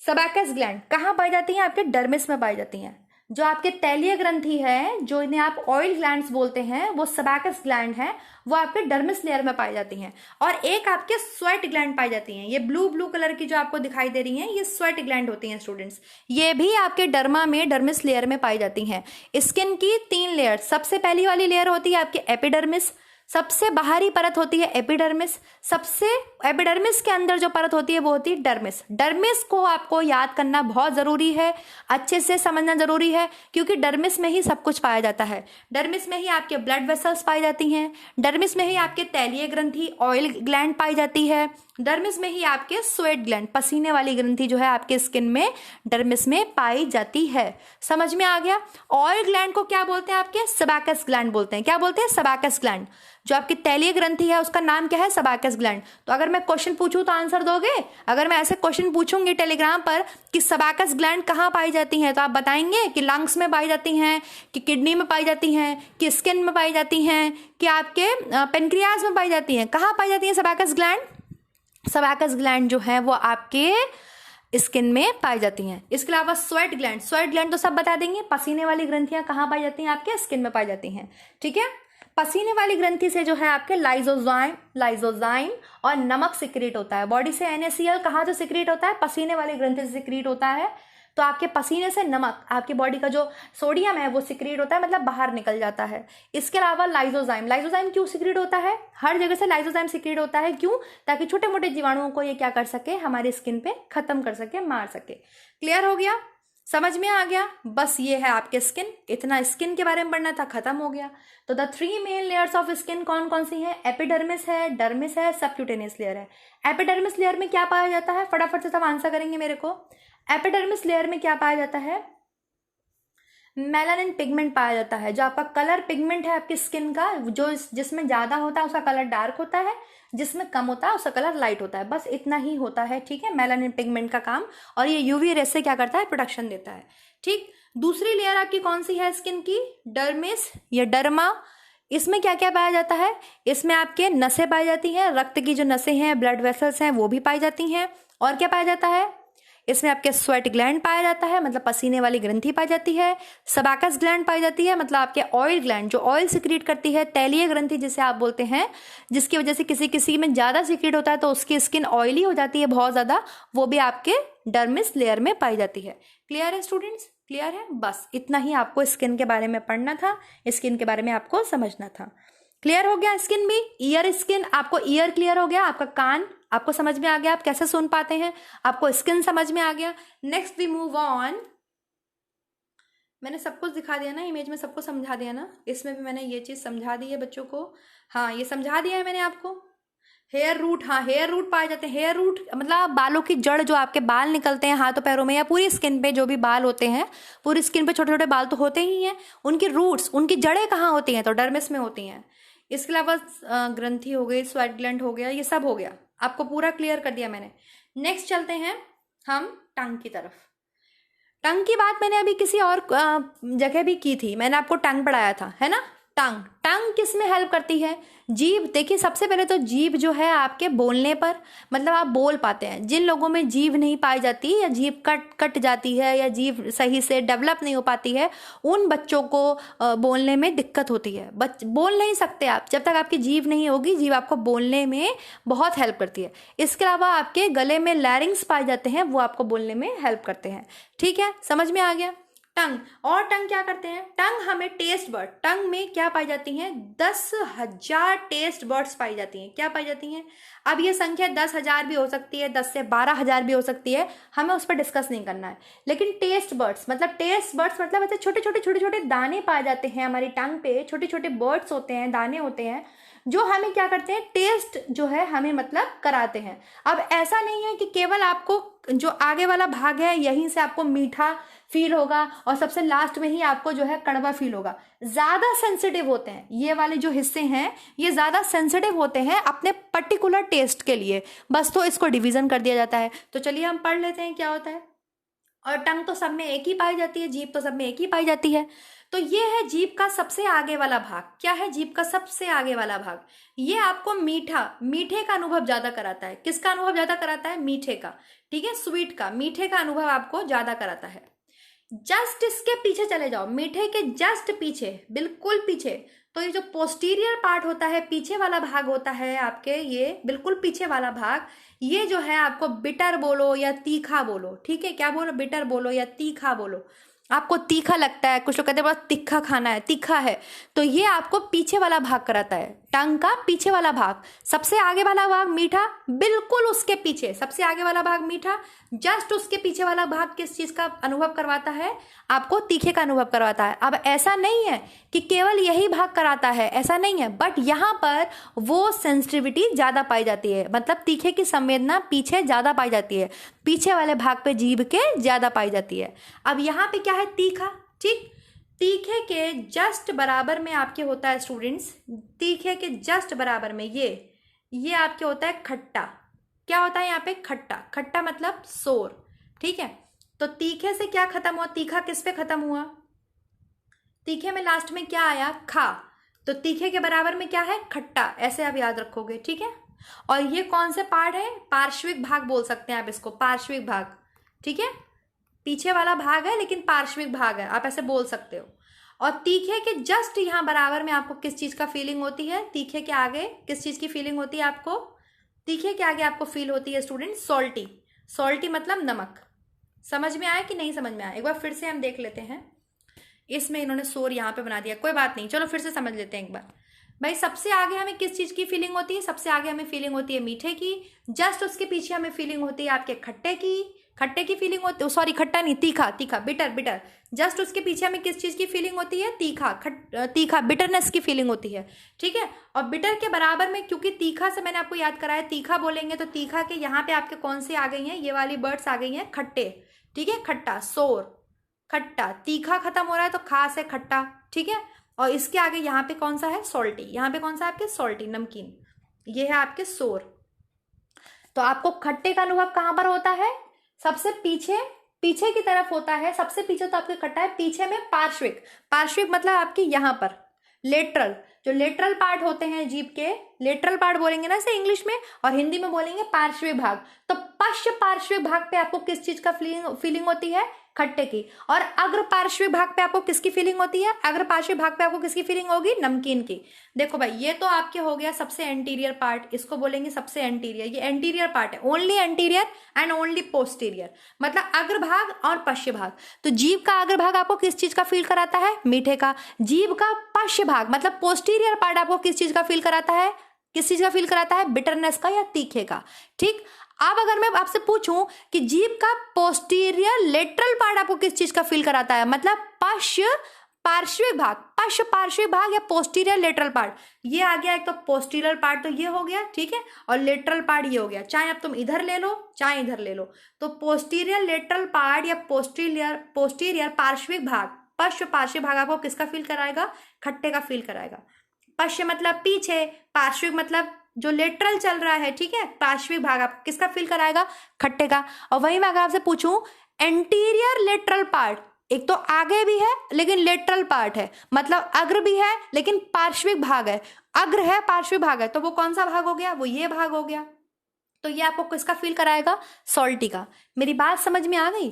सबैकस ग्लैंड कहाँ पाई जाती हैं? आपके डर्मिस में पाई जाती हैं। जो आपके तैलीय ग्रंथि है, जो इन्हें आप ऑयल ग्लैंड्स बोलते हैं, वो सबैकस ग्लैंड है, वो आपके डर्मिस लेयर में पाई जाती हैं। और एक आपके स्वेट ग्लैंड पाई जाती हैं। ये ब्लू कलर की जो आपको दिखाई दे रही हैं, ये स्वेट ग्लैंड होती हैं स्टूडेंट्स। ये भी आपके डर्मा में डर्मिस लेयर में पाई जाती हैं। स्किन की 3 लेयर, सबसे पहली वाली लेयर होती है आपकी एपिडर्मिस, सबसे बाहरी परत होती है एपिडर्मिस, सबसे एपिडर्मिस के अंदर जो परत होती है वो होती है डर्मिस। डर्मिस को आपको याद करना बहुत जरूरी है, अच्छे से समझना जरूरी है, क्योंकि डर्मिस में ही सब कुछ पाया जाता है। डर्मिस में ही आपके ब्लड वेसल्स पाई जाती हैं, डर्मिस में ही आपके तैलीय ग्रंथि ऑयल ग्लैंड पाई जाती है, डर्मिस में ही आपके स्वेट ग्लैंड पसीने वाली ग्रंथि जो है आपके स्किन में डर्मिस में पाई जाती है। समझ में आ गया? ऑयल ग्लैंड को क्या बोलते हैं? आपके सबैकस ग्लैंड बोलते हैं। क्या बोलते हैं? सबैकस ग्लैंड। जो आपकी तैलीय ग्रंथि है उसका नाम क्या है? सबैकस ग्लैंड। तो अगर मैं क्वेश्चन पूछूं तो आंसर दोगे? अगर मैं ऐसे क्वेश्चन पूछूंगी टेलीग्राम पर कि सबैकस ग्लैंड कहाँ पाई जाती हैं, तो आप बताएंगे कि लंग्स में पाई जाती हैं, कि किडनी में पाई जाती हैं, कि स्किन में पाई जाती हैं, कि आपके पेनक्रियाज में पाई जाती हैं। कहाँ पाई जाती है सबैकस ग्लैंड? सबैकस ग्लैंड जो है वो आपके स्किन में पाई जाती हैं। इसके अलावा स्वेट ग्लैंड, स्वेट ग्लैंड तो सब बता देंगे। पसीने वाली ग्रंथियां कहाँ पाई जाती हैं? आपके स्किन में पाई जाती हैं, ठीक है। पसीने वाली ग्रंथि से जो है आपके लाइजोजाइम और नमक सिक्रीट होता है। बॉडी से NaCl कहाँ से सिक्रीट होता है? पसीने वाली ग्रंथि से सिक्रीट होता है। तो आपके पसीने से नमक, आपकी बॉडी का जो सोडियम है वो सिक्रीट होता है, मतलब बाहर निकल जाता है। इसके अलावा लाइजोजाइम क्यों सिक्रीट होता है? हर जगह से लाइजोजाइम सिक्रीट होता है, क्यों? ताकि छोटे मोटे जीवाणुओं को ये क्या कर सके, हमारी स्किन पे खत्म कर सके, मार सके। क्लियर हो गया? समझ में आ गया? बस ये है आपके स्किन, इतना स्किन के बारे में पढ़ना था, खत्म हो गया। तो the 3 main layers of skin कौन कौन सी हैं? एपिडर्मिस है, डर्मिस है, सबक्यूटेनियस लेयर है। एपिडर्मिस लेयर में क्या पाया जाता है? फटाफट से सब आंसर करेंगे मेरे को। एपिडर्मिस लेयर में क्या पाया जाता है? मेलानिन पिगमेंट पाया जाता है। जो आपका कलर पिगमेंट है आपकी स्किन का, जो जिसमें ज्यादा होता है उसका कलर डार्क होता है, जिसमें कम होता है उसका कलर लाइट होता है। बस इतना ही होता है, ठीक है, मेलानिन पिगमेंट का काम। और ये यूवी रेस से क्या करता है? प्रोटेक्शन देता है। ठीक, दूसरी लेयर आपकी कौन सी है स्किन की? डर्मिस या डर्मा। इसमें क्या क्या पाया जाता है? इसमें आपके नसें पाई जाती हैं, रक्त की जो नसें हैं, ब्लड वेसल्स हैं, वो भी पाई जाती हैं। और क्या पाया जाता है? इसमें आपके स्वेट ग्लैंड पाया जाता है, मतलब पसीने वाली ग्रंथि पाई जाती है। सबाकस ग्लैंड पाई जाती है, मतलब आपके ऑयल ग्लैंड जो ऑयल सिक्रीट करती है। तैलीय ग्रंथि जिसे आप बोलते हैं, जिसकी वजह से किसी में ज्यादा सिक्रीट होता है तो उसकी स्किन ऑयली हो जाती है बहुत ज्यादा, वो भी आपके डर्मिस लेयर में पाई जाती है। क्लियर है स्टूडेंट्स? क्लियर है? बस इतना ही आपको स्किन के बारे में पढ़ना था, स्किन के बारे में आपको समझना था। क्लियर हो गया? स्किन भी, ईयर स्किन, आपको ईयर क्लियर हो गया, आपका कान आपको समझ में आ गया, आप कैसे सुन पाते हैं, आपको स्किन समझ में आ गया। Next we move on. मैंने सब कुछ दिखा दिया ना, इमेज में सबको समझा दिया ना, इसमें भी मैंने ये चीज समझा दी है बच्चों को। हाँ, ये समझा दिया है मैंने आपको। हेयर रूट, हाँ हेयर रूट पाए जाते हैं। हेयर रूट मतलब बालों की जड़, जो आपके बाल निकलते हैं हाथों पैरों में या पूरी स्किन पे, जो भी बाल होते हैं पूरी स्किन पे छोटे छोटे बाल तो होते ही हैं, उनकी रूट्स, उनकी जड़ें कहाँ होती हैं? तो डर्मिस में होती हैं। इसके अलावा ग्रंथि हो गई, स्वेट ग्लैंड हो गया, ये सब हो गया, आपको पूरा क्लियर कर दिया मैंने। नेक्स्ट चलते हैं हम टंग की तरफ। टंग की बात मैंने अभी किसी और जगह भी की थी, मैंने आपको टंग पढ़ाया था, है ना। टंग, टंग किस में हेल्प करती है? जीभ। देखिए सबसे पहले तो जीभ जो है आपके बोलने पर, मतलब आप बोल पाते हैं। जिन लोगों में जीभ नहीं पाई जाती या जीभ कट जाती है या जीभ सही से डेवलप नहीं हो पाती है, उन बच्चों को बोलने में दिक्कत होती है। बोल नहीं सकते आप जब तक आपकी जीभ नहीं होगी। जीभ आपको बोलने में बहुत हेल्प करती है। इसके अलावा आपके गले में लैरिंग्स पाए जाते हैं, वो आपको बोलने में हेल्प करते हैं। ठीक है, समझ में आ गया? टंग। और टंग क्या करते हैं? टंग हमें टेस्ट बर्ड, टंग में क्या पाई जाती हैं? 10,000 टेस्ट बर्ड्स पाई जाती हैं। क्या पाई जाती हैं? अब ये संख्या 10,000 भी हो सकती है, 10 से 12,000 भी हो सकती है, हमें उस पर डिस्कस नहीं करना है। लेकिन टेस्ट बर्ड्स मतलब ऐसे छोटे छोटे दाने पाए जाते हैं हमारी टंग पे। छोटे छोटे बर्ड्स होते हैं, दाने होते हैं, जो हमें क्या करते हैं? टेस्ट जो है हमें मतलब कराते हैं। अब ऐसा नहीं है कि केवल आपको जो आगे वाला भाग है यहीं से आपको मीठा फील होगा और सबसे लास्ट में ही आपको जो है कड़वा फील होगा। ज्यादा सेंसिटिव होते हैं ये वाले जो हिस्से हैं, ये ज्यादा सेंसिटिव होते हैं अपने पर्टिकुलर टेस्ट के लिए, बस तो इसको डिवीजन कर दिया जाता है। तो चलिए हम पढ़ लेते हैं क्या होता है। और टंग तो सब में एक ही पाई जाती है, जीभ तो सब में एक ही पाई जाती है। तो ये है जीभ का सबसे आगे वाला भाग। क्या है जीभ का सबसे आगे वाला भाग? ये आपको मीठे का अनुभव ज्यादा कराता है। किसका अनुभव ज्यादा कराता है? मीठे का। ठीक है, स्वीट का, मीठे का अनुभव आपको ज्यादा कराता है। जस्ट इसके पीछे चले जाओ, मीठे के जस्ट पीछे, बिल्कुल पीछे, तो ये जो पोस्टीरियर पार्ट होता है, पीछे वाला भाग होता है आपके, ये बिल्कुल पीछे वाला भाग, ये जो है आपको बिटर बोलो या तीखा बोलो। ठीक है, क्या बोलो? बिटर बोलो या तीखा बोलो। आपको तीखा लगता है, कुछ लोग कहते हैं बहुत तीखा खाना है, तीखा है, तो ये आपको पीछे वाला भाग कराता है। टंग का पीछे वाला भाग, सबसे आगे वाला भाग मीठा, बिल्कुल उसके पीछे सबसे आगे वाला भाग मीठा, जस्ट उसके पीछे वाला भाग किस चीज का अनुभव करवाता है? आपको तीखे का अनुभव करवाता है। अब ऐसा नहीं है कि केवल यही भाग कराता है, ऐसा नहीं है, बट यहाँ पर वो सेंसिटिविटी ज्यादा पाई जाती है, मतलब तीखे की संवेदना पीछे ज्यादा पाई जाती है, पीछे वाले भाग पे जीभ के ज्यादा पाई जाती है। अब यहाँ पे क्या है? तीखा। ठीक, तीखे के जस्ट बराबर में आपके होता है स्टूडेंट्स, तीखे के जस्ट बराबर में ये आपके होता है खट्टा। क्या होता है यहाँ पे? खट्टा। खट्टा मतलब सोर। ठीक है, तो तीखे से क्या खत्म हुआ? तीखा किस पे खत्म हुआ? तीखे में लास्ट में क्या आया? खा। तो तीखे के बराबर में क्या है? खट्टा। ऐसे आप याद रखोगे। ठीक है, और ये कौन से पार्ट है? पार्श्विक भाग बोल सकते हैं आप इसको, पार्श्विक भाग। ठीक है, पीछे वाला भाग है लेकिन पार्श्विक भाग है, आप ऐसे बोल सकते हो। और तीखे के जस्ट यहाँ बराबर में आपको किस चीज का फीलिंग होती है? तीखे के आगे किस चीज की फीलिंग होती है आपको? तीखे के आगे आपको फील होती है स्टूडेंट सॉल्टी। सॉल्टी मतलब नमक। समझ में आया कि नहीं समझ में आया? एक बार फिर से हम देख लेते हैं। इसमें इन्होंने शोर यहाँ पे बना दिया, कोई बात नहीं, चलो फिर से समझ लेते हैं एक बार। भाई सबसे आगे हमें किस चीज की फीलिंग होती है? सबसे आगे हमें फीलिंग होती है मीठे की। जस्ट उसके पीछे हमें फीलिंग होती है आपके खट्टे की। खट्टे की फीलिंग होती है, सॉरी खट्टा नहीं, तीखा, तीखा, बिटर, बिटर। जस्ट उसके पीछे हमें किस चीज की फीलिंग होती है? तीखा, तीखा, बिटरनेस की फीलिंग होती है। ठीक है। और बिटर के बराबर में, क्योंकि तीखा से मैंने आपको याद कराया, तीखा बोलेंगे तो तीखा के यहाँ पे आपके कौन से आ गई हैं? ये वाली वर्ड्स आ गई हैं, खट्टे। ठीक है, खट्टा, सोर, खट्टा। तीखा खत्म हो रहा है तो खास है, खट्टा। ठीक है। और इसके आगे यहाँ पे कौन सा है? सॉल्टी। यहाँ पे कौन सा है आपके? सॉल्टी, नमकीन। ये है आपके सोर। तो आपको खट्टे का अनुभव कहां पर होता है? सबसे पीछे, पीछे की तरफ होता है। सबसे पीछे तो आपके खट्टा है, पीछे में पार्श्विक। पार्श्विक मतलब आपकी यहाँ पर लेटरल, जो लेटरल पार्ट होते हैं जीभ के, लेटरल पार्ट बोलेंगे ना इसे इंग्लिश में, और हिंदी में बोलेंगे पार्श्विक भाग। तो पश्च पार्श्विक भाग पे आपको किस चीज का फीलिंग होती है? खट्टे की। और अग्र पार्श्विक भाग पे आपको किसकी फीलिंग होती है? अग्र पार्श्विक भाग पे आपको किसकी फीलिंग होगी? नमकीन की। देखो भाई, ये तो आपके हो गया सबसे एंटीरियर पार्ट, इसको बोलेंगे सबसे एंटीरियर। ये एंटीरियर पार्ट है, only anterior and only posterior, मतलब अग्र भाग और पश्च भाग। तो जीभ का अग्र भाग आपको किस चीज का फील कराता है? मीठे का। जीभ का पश्च भाग मतलब पोस्टीरियर पार्ट आपको किस चीज का फील कराता है? किस चीज का फील कराता है? बिटरनेस का या तीखे का। ठीक। अब अगर मैं आपसे पूछूं कि जीभ का पोस्टीरियर लेटरल पार्ट आपको किस चीज का फील कराता है, मतलब पश्च पार्श्विक भाग, पश्च पार्श्विक भाग या पोस्टीरियर लेटरल पार्ट, ये आ गया। एक तो पोस्टीरियर पार्ट तो ये हो गया, ठीक है, और लेटरल पार्ट ये हो गया। चाहे अब तुम इधर ले लो चाहे इधर ले लो, तो पोस्टीरियर लेटरल पार्ट या पोस्टीरियर पार्श्विक भाग, पश्च पार्श्विक भाग आपको किसका फील कराएगा? खट्टे का फील कराएगा। पश्च मतलब पीछे, पार्श्विक मतलब जो लेटरल चल रहा है। ठीक है। पार्श्विक भाग आप किसका फील कराएगा? खट्टे का। और वही मैं अगर आपसे पूछूं एंटीरियर लेटरल पार्ट, एक तो आगे भी है लेकिन लेटरल पार्ट है, मतलब अग्र भी है लेकिन पार्श्विक भाग है। अग्र है पार्श्विक भाग है, तो वो कौन सा भाग हो गया? वो ये भाग हो गया। तो ये आपको किसका फील कराएगा? सॉल्टी का। मेरी बात समझ में आ गई?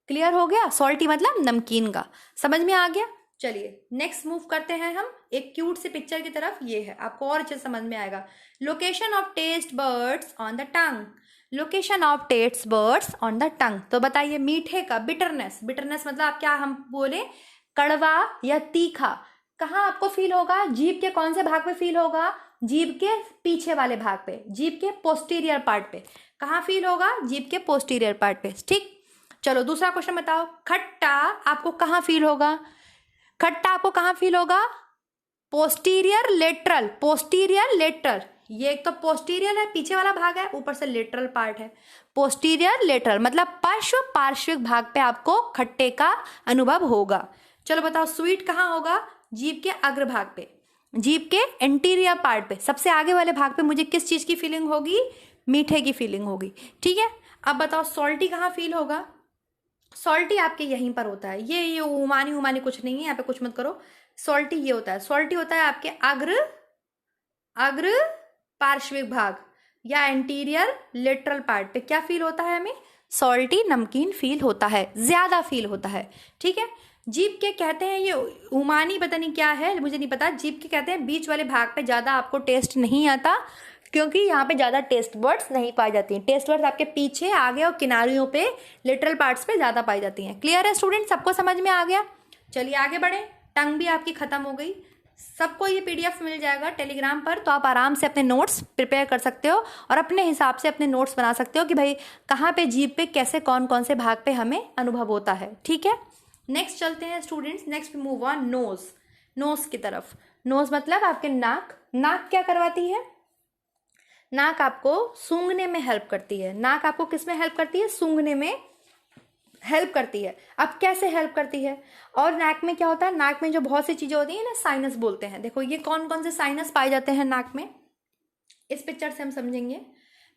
क्लियर हो गया? सॉल्टी मतलब नमकीन का। समझ में आ गया? चलिए नेक्स्ट मूव करते हैं हम एक क्यूट सी पिक्चर की तरफ। ये है, आपको और अच्छे समझ में आएगा। Location of taste buds on the tongue. Location of taste buds on the tongue. तो बताइए मीठे का बिटरनेस, बिटरनेस मतलब आप क्या हम बोले? कड़वा या तीखा, कहाँ आपको फील होगा? जीभ के कौन से भाग पे फील होगा? जीभ के पीछे वाले भाग पे, जीभ के पोस्टीरियर पार्ट पे। कहाँ फील होगा? जीभ के पोस्टीरियर पार्ट पे। ठीक। चलो दूसरा क्वेश्चन बताओ। खट्टा आपको कहाँ फील होगा? खट्टा आपको कहाँ फील होगा? Posterior lateral, posterior lateral. ये एक तो पोस्टीरियर है, पीछे वाला भाग है, ऊपर से लेटरल पार्ट है। पोस्टीरियर लेटरल मतलब पश्च पार्श्विक भाग पे आपको खट्टे का अनुभव होगा। चलो बताओ स्वीट कहाँ होगा? जीभ के अग्र भाग पे, जीभ के एंटीरियर पार्ट पे, सबसे आगे वाले भाग पे मुझे किस चीज की फीलिंग होगी? मीठे की फीलिंग होगी। ठीक है। अब बताओ सॉल्टी कहाँ फील होगा? सॉल्टी आपके यहीं पर होता है। ये उमानी उमानी कुछ नहीं है, यहाँ पे कुछ मत करो। सॉल्टी ये होता है, सॉल्टी होता है आपके अग्र पार्श्विक भाग या एंटीरियर लेटरल पार्ट पे। क्या फील होता है हमें? सॉल्टी नमकीन फील होता है, ज्यादा फील होता है। ठीक है। जीभ के कहते हैं, ये उमानी पता नहीं क्या है, मुझे नहीं पता। जीभ के कहते हैं बीच वाले भाग पे ज्यादा आपको टेस्ट नहीं आता, क्योंकि यहाँ पे ज्यादा टेस्ट बर्ड्स नहीं पाई जाती हैं। टेस्ट बर्ड्स आपके पीछे, आगे और किनारियों पे, लेटरल पार्ट्स पे ज्यादा पाई जाती हैं। क्लियर है स्टूडेंट? सबको समझ में आ गया? चलिए आगे बढ़े। टंग भी आपकी खत्म हो गई। सबको ये पीडीएफ मिल जाएगा टेलीग्राम पर, तो आप आराम से अपने नोट्स प्रिपेयर कर सकते हो और अपने हिसाब से अपने नोट्स बना सकते हो कि भाई कहाँ पे जीभ पे कैसे कौन कौन से भाग पे हमें अनुभव होता है। ठीक है। नेक्स्ट चलते हैं students, next move on nose. Nose की तरफ। नोज मतलब आपके नाक। नाक क्या करवाती है? नाक आपको सूंघने में हेल्प करती है। नाक आपको किस में हेल्प करती है? सूंघने में हेल्प करती है। अब कैसे हेल्प करती है? और नाक में क्या होता है? नाक में जो बहुत सी चीजें होती है ना, साइनस बोलते हैं। देखो ये कौन कौन से साइनस पाए जाते हैं नाक में, इस पिक्चर से हम समझेंगे।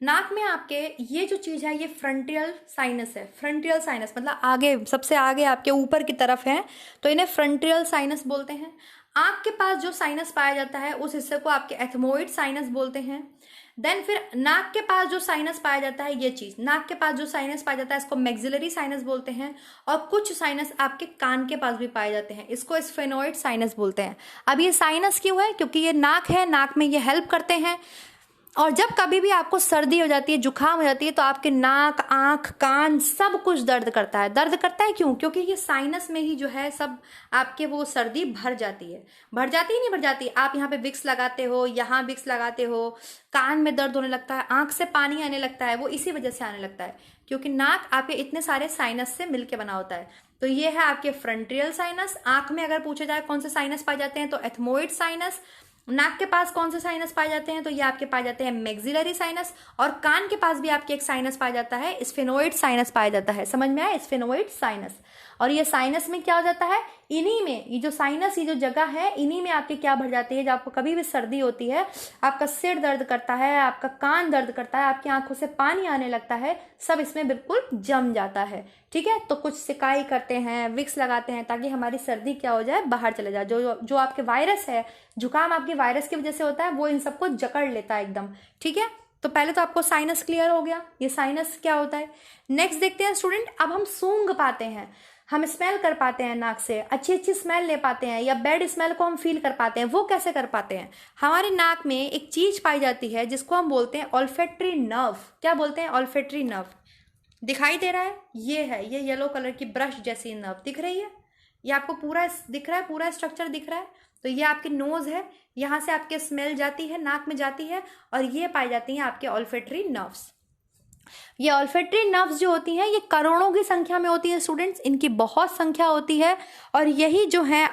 नाक में आपके ये जो चीज है ये फ्रंटियल साइनस है। फ्रंटियल साइनस मतलब आगे, सबसे आगे आपके ऊपर की तरफ है, तो इन्हें फ्रंटियल साइनस बोलते हैं। आंख के पास जो साइनस पाया जाता है उस हिस्से को आपके एथमोइड साइनस बोलते हैं। देन फिर नाक के पास जो साइनस पाया जाता है, ये चीज नाक के पास जो साइनस पाया जाता है इसको मैक्सिलरी साइनस बोलते हैं। और कुछ साइनस आपके कान के पास भी पाए जाते हैं, इसको स्फेनोइड साइनस बोलते हैं। अब ये साइनस क्यों है? क्योंकि ये नाक है, नाक में ये हेल्प करते हैं। और जब कभी भी आपको सर्दी हो जाती है, जुकाम हो जाती है, तो आपके नाक, आंख, कान सब कुछ दर्द करता है। दर्द करता है क्यों? क्योंकि ये साइनस में ही जो है सब आपके वो सर्दी भर जाती है। भर जाती है नहीं भर जाती, आप यहाँ पे विक्स लगाते हो, यहाँ विक्स लगाते हो, कान में दर्द होने लगता है, आंख से पानी आने लगता है, वो इसी वजह से आने लगता है क्योंकि नाक आपके इतने सारे साइनस से मिलके बना होता है। तो ये है आपके फ्रंटियल साइनस। आंख में अगर पूछा जाए कौन से साइनस पाए जाते हैं तो एथमोइड साइनस। नाक के पास कौन से साइनस पाए जाते हैं तो ये आपके पाए जाते हैं मैक्सिलरी साइनस। और कान के पास भी आपके एक साइनस पाया जाता है, स्फेनोइड साइनस पाया जाता है। समझ में आया? Sphenoid sinus. और ये साइनस में क्या हो जाता है, इन्हीं में ये जो साइनस, ये जो जगह है, इन्हीं में आपके क्या भर जाती है। जब आपको कभी भी सर्दी होती है, आपका सिर दर्द करता है, आपका कान दर्द करता है, आपकी आंखों से पानी आने लगता है, सब इसमें बिल्कुल जम जाता है। ठीक है, तो कुछ सिकाई करते हैं, विक्स लगाते हैं ताकि हमारी सर्दी क्या हो जाए, बाहर चले जाए। जो आपके वायरस है, जुकाम आपके वायरस की वजह से होता है, वो इन सबको जकड़ लेता है एकदम। ठीक है, तो पहले तो आपको साइनस क्लियर हो गया, ये साइनस क्या होता है। नेक्स्ट देखते हैं स्टूडेंट, अब हम सूंघ पाते हैं, हम स्मेल कर पाते हैं नाक से, अच्छी अच्छी स्मेल ले पाते हैं, या बैड स्मेल को हम फील कर पाते हैं। वो कैसे कर पाते हैं? हमारी नाक में एक चीज पाई जाती है जिसको हम बोलते हैं ऑल्फैक्टरी नर्व। क्या बोलते हैं? Olfactory nerve. दिखाई दे रहा है? ये है, ये येलो कलर की ब्रश जैसी नर्व दिख रही है, ये आपको पूरा दिख रहा है, पूरा स्ट्रक्चर दिख रहा है। तो ये आपकी नोज है, यहाँ से आपके स्मेल जाती है, नाक में जाती है, और ये पाई जाती हैं आपके ऑल्फैक्टरी नर्व्स। ये ऑल्फैक्टरी नर्व्स जो होती हैं, ये करोड़ों की संख्या में होती है स्टूडेंट्स, इनकी बहुत संख्या होती है। और यही जो है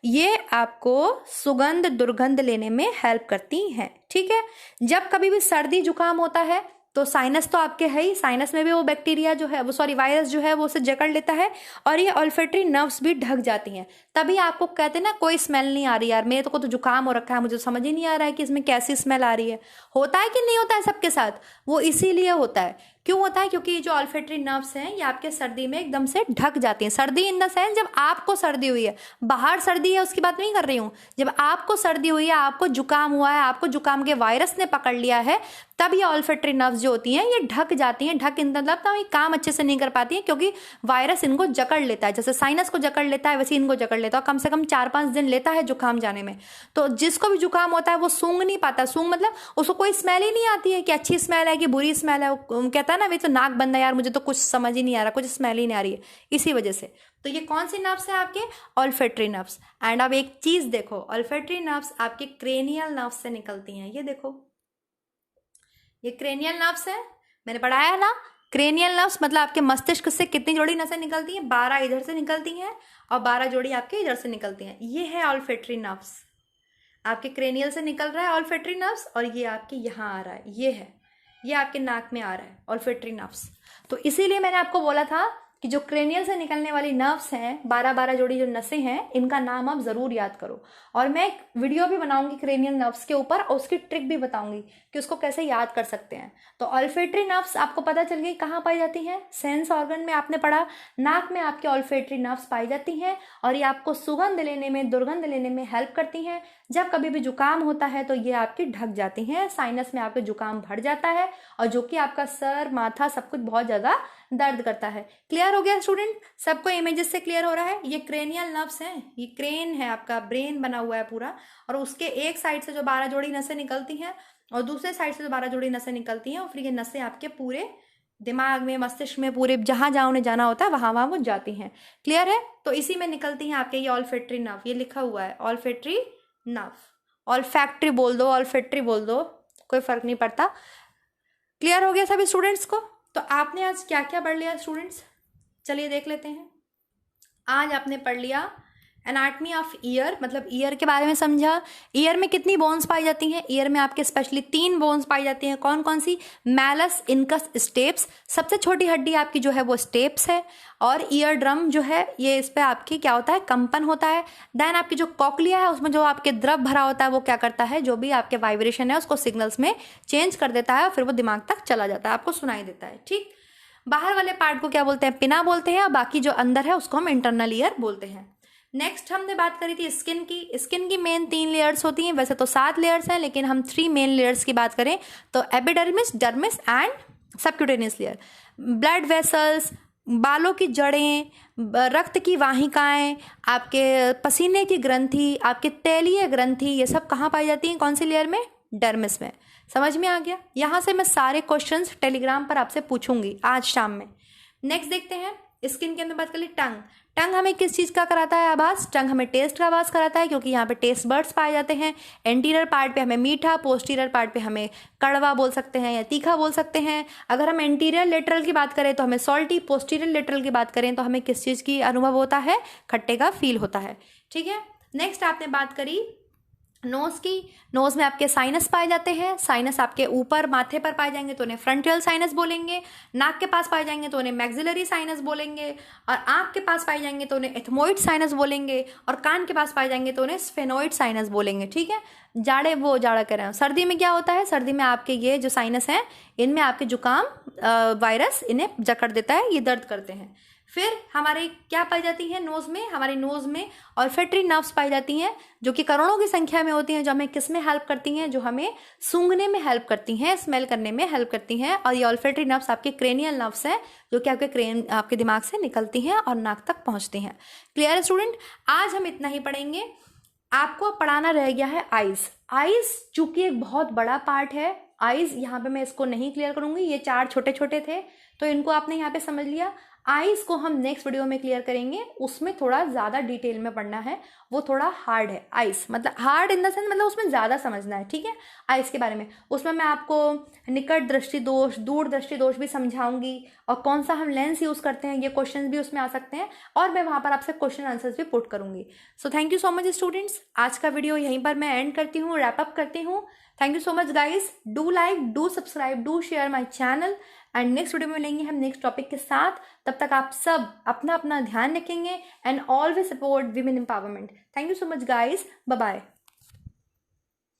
ये आपको सुगंध दुर्गंध लेने में हेल्प करती हैं। ठीक है, जब कभी भी सर्दी जुकाम होता है तो साइनस तो आपके है ही, साइनस में भी वो बैक्टीरिया जो है, वो सॉरी वायरस जो है वो उसे जकड़ लेता है, और ये ऑल्फैक्टरी नर्व्स भी ढक जाती हैं। तभी आपको कहते हैं ना, कोई स्मेल नहीं आ रही यार, मेरे को तो जुकाम हो रखा है, मुझे समझ ही नहीं आ रहा है कि इसमें कैसी स्मेल आ रही है। होता है कि नहीं होता है सबके साथ? वो इसीलिए होता है। क्यों होता है? क्योंकि जो ऑल्फैक्टरी नर्व्स हैं ये आपके सर्दी में एकदम से ढक जाती हैं। सर्दी इन द सेंस जब आपको सर्दी हुई है, बाहर सर्दी है उसकी बात नहीं कर रही हूँ, जब आपको सर्दी हुई है, आपको जुकाम हुआ है, आपको जुकाम के वायरस ने पकड़ लिया है, तब ये ऑल्फैक्टरी नर्व्स जो होती हैं ये ढक जाती हैं। ढक मतलब तो ये काम अच्छे से नहीं कर पाती हैं क्योंकि वायरस इनको जकड़ लेता है। जैसे साइनस को जकड़ लेता है वैसे इनको जकड़ लेता है, कम से कम 4-5 दिन लेता है जुकाम जाने में। तो जिसको भी जुकाम होता है वो सूंघ नहीं पाता। सूंघ मतलब उसको कोई स्मेल ही नहीं आती है कि अच्छी स्मेल है कि बुरी स्मेल है। वो कहता है ना, भाई तो नाक बंद है यार, मुझे तो कुछ समझ ही नहीं आ रहा, कुछ स्मेल ही नहीं आ रही है, इसी वजह से। तो ये कौन सी नर्व्स है? आपके ऑल्फैक्टरी नर्व्स। एंड अब एक चीज देखो, ऑल्फैक्टरी नर्व्स आपके क्रेनियल नर्व्स से निकलती हैं। ये देखो, ये क्रेनियल नर्व्स है, मैंने पढ़ाया ना। क्रेनियल नर्व्स मतलब आपके मस्तिष्क से कितनी जोड़ी नसें निकलती हैं? 12 इधर से निकलती हैं और 12 जोड़ी आपके इधर से निकलती हैं। ये है ऑल्फैक्टरी नर्व्स, आपके क्रेनियल से निकल रहा है ऑल्फैक्टरी नर्व्स, और ये आपके यहाँ आ रहा है, ये है, ये आपके नाक में आ रहा है ऑल्फैक्टरी नर्व्स। तो इसीलिए मैंने आपको बोला था कि जो क्रेनियल से निकलने वाली नर्व्स हैं, 12-12 जोड़ी जो नसें हैं, इनका नाम आप जरूर याद करो। और मैं एक वीडियो भी बनाऊंगी क्रेनियल नर्व्स के ऊपर, और उसकी ट्रिक भी बताऊंगी कि उसको कैसे याद कर सकते हैं। तो ऑल्फैक्टरी नर्व्स आपको पता चल गई कहाँ पाई जाती हैं? सेंस ऑर्गन में आपने पढ़ा, नाक में आपके ऑल्फैक्टरी नर्व्स पाई जाती हैं, और ये आपको सुगंध लेने में, दुर्गंध लेने में हेल्प करती हैं। जब कभी भी जुकाम होता है तो ये आपकी ढक जाती हैं, साइनस में आपके जुकाम भर जाता है, और जो कि आपका सर, माथा सब कुछ बहुत ज्यादा दर्द करता है। क्लियर हो गया स्टूडेंट? सबको इमेजेस से क्लियर हो रहा है? ये क्रेनियल नर्व्स हैं, ये क्रेन है, आपका ब्रेन बना हुआ है पूरा, और उसके एक साइड से जो 12 जोड़ी नसें निकलती हैं और दूसरे साइड से जो 12 जोड़ी नसें निकलती हैं, और फिर ये नसें आपके पूरे दिमाग में, मस्तिष्क में, पूरे जहां जहां उन्हें जाना होता है वहां वहां वो जाती हैं। क्लियर है? तो इसी में निकलती हैं आपके ये ऑल्फैक्टरी नर्व, ये लिखा हुआ है ऑल्फैक्टरी नर्व। ऑल्फैक्टरी बोल दो, ऑल्फैक्टरी बोल दो, कोई फर्क नहीं पड़ता। क्लियर हो गया सभी स्टूडेंट्स को? तो आपने आज क्या क्या पढ़ लिया स्टूडेंट्स? चलिए देख लेते हैं। आज आपने पढ़ लिया एनाटमी ऑफ ईयर, मतलब ईयर के बारे में समझा। ईयर में कितनी बोन्स पाई जाती हैं? ईयर में आपके स्पेशली 3 बोन्स पाई जाती हैं। कौन कौन सी? Malleus, incus, steps. सबसे छोटी हड्डी आपकी जो है वो स्टेप्स है, और ईयर ड्रम जो है ये, इस पर आपकी क्या होता है? कंपन होता है। देन आपकी जो कॉकलिया है उसमें जो आपके द्रव भरा होता है वो क्या करता है? जो भी आपके वाइब्रेशन है उसको सिग्नल्स में चेंज कर देता है, और फिर वो दिमाग तक चला जाता है, आपको सुनाई देता है। ठीक, बाहर वाले पार्ट को क्या बोलते हैं? पिना बोलते हैं, और बाकी जो अंदर है उसको हम इंटरनल ईयर बोलते हैं। नेक्स्ट हमने बात करी थी स्किन की। स्किन की मेन 3 लेयर्स होती हैं, वैसे तो 7 लेयर्स हैं, लेकिन हम 3 मेन लेयर्स की बात करें तो epidermis, dermis and subcutaneous layer. Blood vessels, बालों की जड़ें, रक्त की वाहिकाएं, आपके पसीने की ग्रंथि, आपके तैलीय ग्रंथि, ये सब कहाँ पाई जाती हैं, कौन सी लेयर में, डर्मिस में। समझ में आ गया। यहाँ से मैं सारे क्वेश्चंस टेलीग्राम पर आपसे पूछूंगी आज शाम में। नेक्स्ट देखते हैं, स्किन के अंदर बात कर ली टंग। टंग हमें किस चीज़ का कराता है आवाज़, टंग हमें टेस्ट का आवाज़ कराता है, क्योंकि यहाँ पे टेस्ट बर्ड्स पाए जाते हैं। एंटीरियर पार्ट पे हमें मीठा, पोस्टीरियर पार्ट पे हमें कड़वा बोल सकते हैं या तीखा बोल सकते हैं। अगर हम एंटीरियर लेटरल की बात करें तो हमें सॉल्टी, पोस्टीरियर लेटरल की बात करें तो हमें किस चीज़ की अनुभव होता है, खट्टे का फील होता है। ठीक है। नेक्स्ट आपने बात करी नोज की। नोज में आपके साइनस पाए जाते हैं। साइनस आपके ऊपर माथे पर पाए जाएंगे तो उन्हें फ्रंटियल साइनस बोलेंगे। नाक के पास पाए जाएंगे तो उन्हें मैक्सिलरी साइनस बोलेंगे। और आंख के पास पाए जाएंगे तो उन्हें एथमोइड साइनस बोलेंगे। और कान के पास पाए जाएंगे तो उन्हें स्फेनोइड साइनस बोलेंगे। ठीक है। जाड़ा कह रहे हैं। सर्दी में क्या होता है, सर्दी में आपके ये जो साइनस हैं इनमें आपके जुकाम वायरस इन्हें जकड़ देता है, ये दर्द करते हैं। फिर हमारे क्या पाई जाती है नोज में, हमारे नोज में ऑल्फैक्टरी नर्व्स पाई जाती हैं, जो कि करोड़ों की संख्या में होती हैं, जो हमें किस में हेल्प करती हैं, जो हमें सूंघने में हेल्प करती हैं, स्मेल करने में हेल्प करती हैं। और ये ऑल्फैक्टरी नर्व्स आपके क्रेनियल नर्व्स हैं, जो कि आपके दिमाग से निकलती हैं और नाक तक पहुंचती हैं। क्लियर है स्टूडेंट। आज हम इतना ही पढ़ेंगे। आपको पढ़ाना रह गया है आइज। आइज चूंकि एक बहुत बड़ा पार्ट है, आइज यहाँ पे मैं इसको नहीं क्लियर करूंगी, ये 4 छोटे छोटे थे तो इनको आपने यहाँ पे समझ लिया। आइज को हम नेक्स्ट वीडियो में क्लियर करेंगे, उसमें थोड़ा ज़्यादा डिटेल में पढ़ना है, वो थोड़ा हार्ड है। आइज मतलब हार्ड इन द सेंस, मतलब उसमें ज़्यादा समझना है। ठीक है। आइज के बारे में उसमें मैं आपको निकट दृष्टि दोष, दूर दृष्टि दोष भी समझाऊंगी, और कौन सा हम लेंस यूज़ करते हैं, ये क्वेश्चन भी उसमें आ सकते हैं, और मैं वहाँ पर आपसे क्वेश्चन आंसर्स भी पुट करूंगी। So thank you so much students. आज का वीडियो यहीं पर मैं एंड करती हूँ, रैप अप करती हूँ। Thank you so much guys. Do like, do subscribe, do share my channel, and next video में मिलेंगे हम नेक्स्ट टॉपिक के साथ। तब तक आप सब अपना अपना ध्यान रखेंगे and always support women empowerment. Thank you so much guys. Bye bye.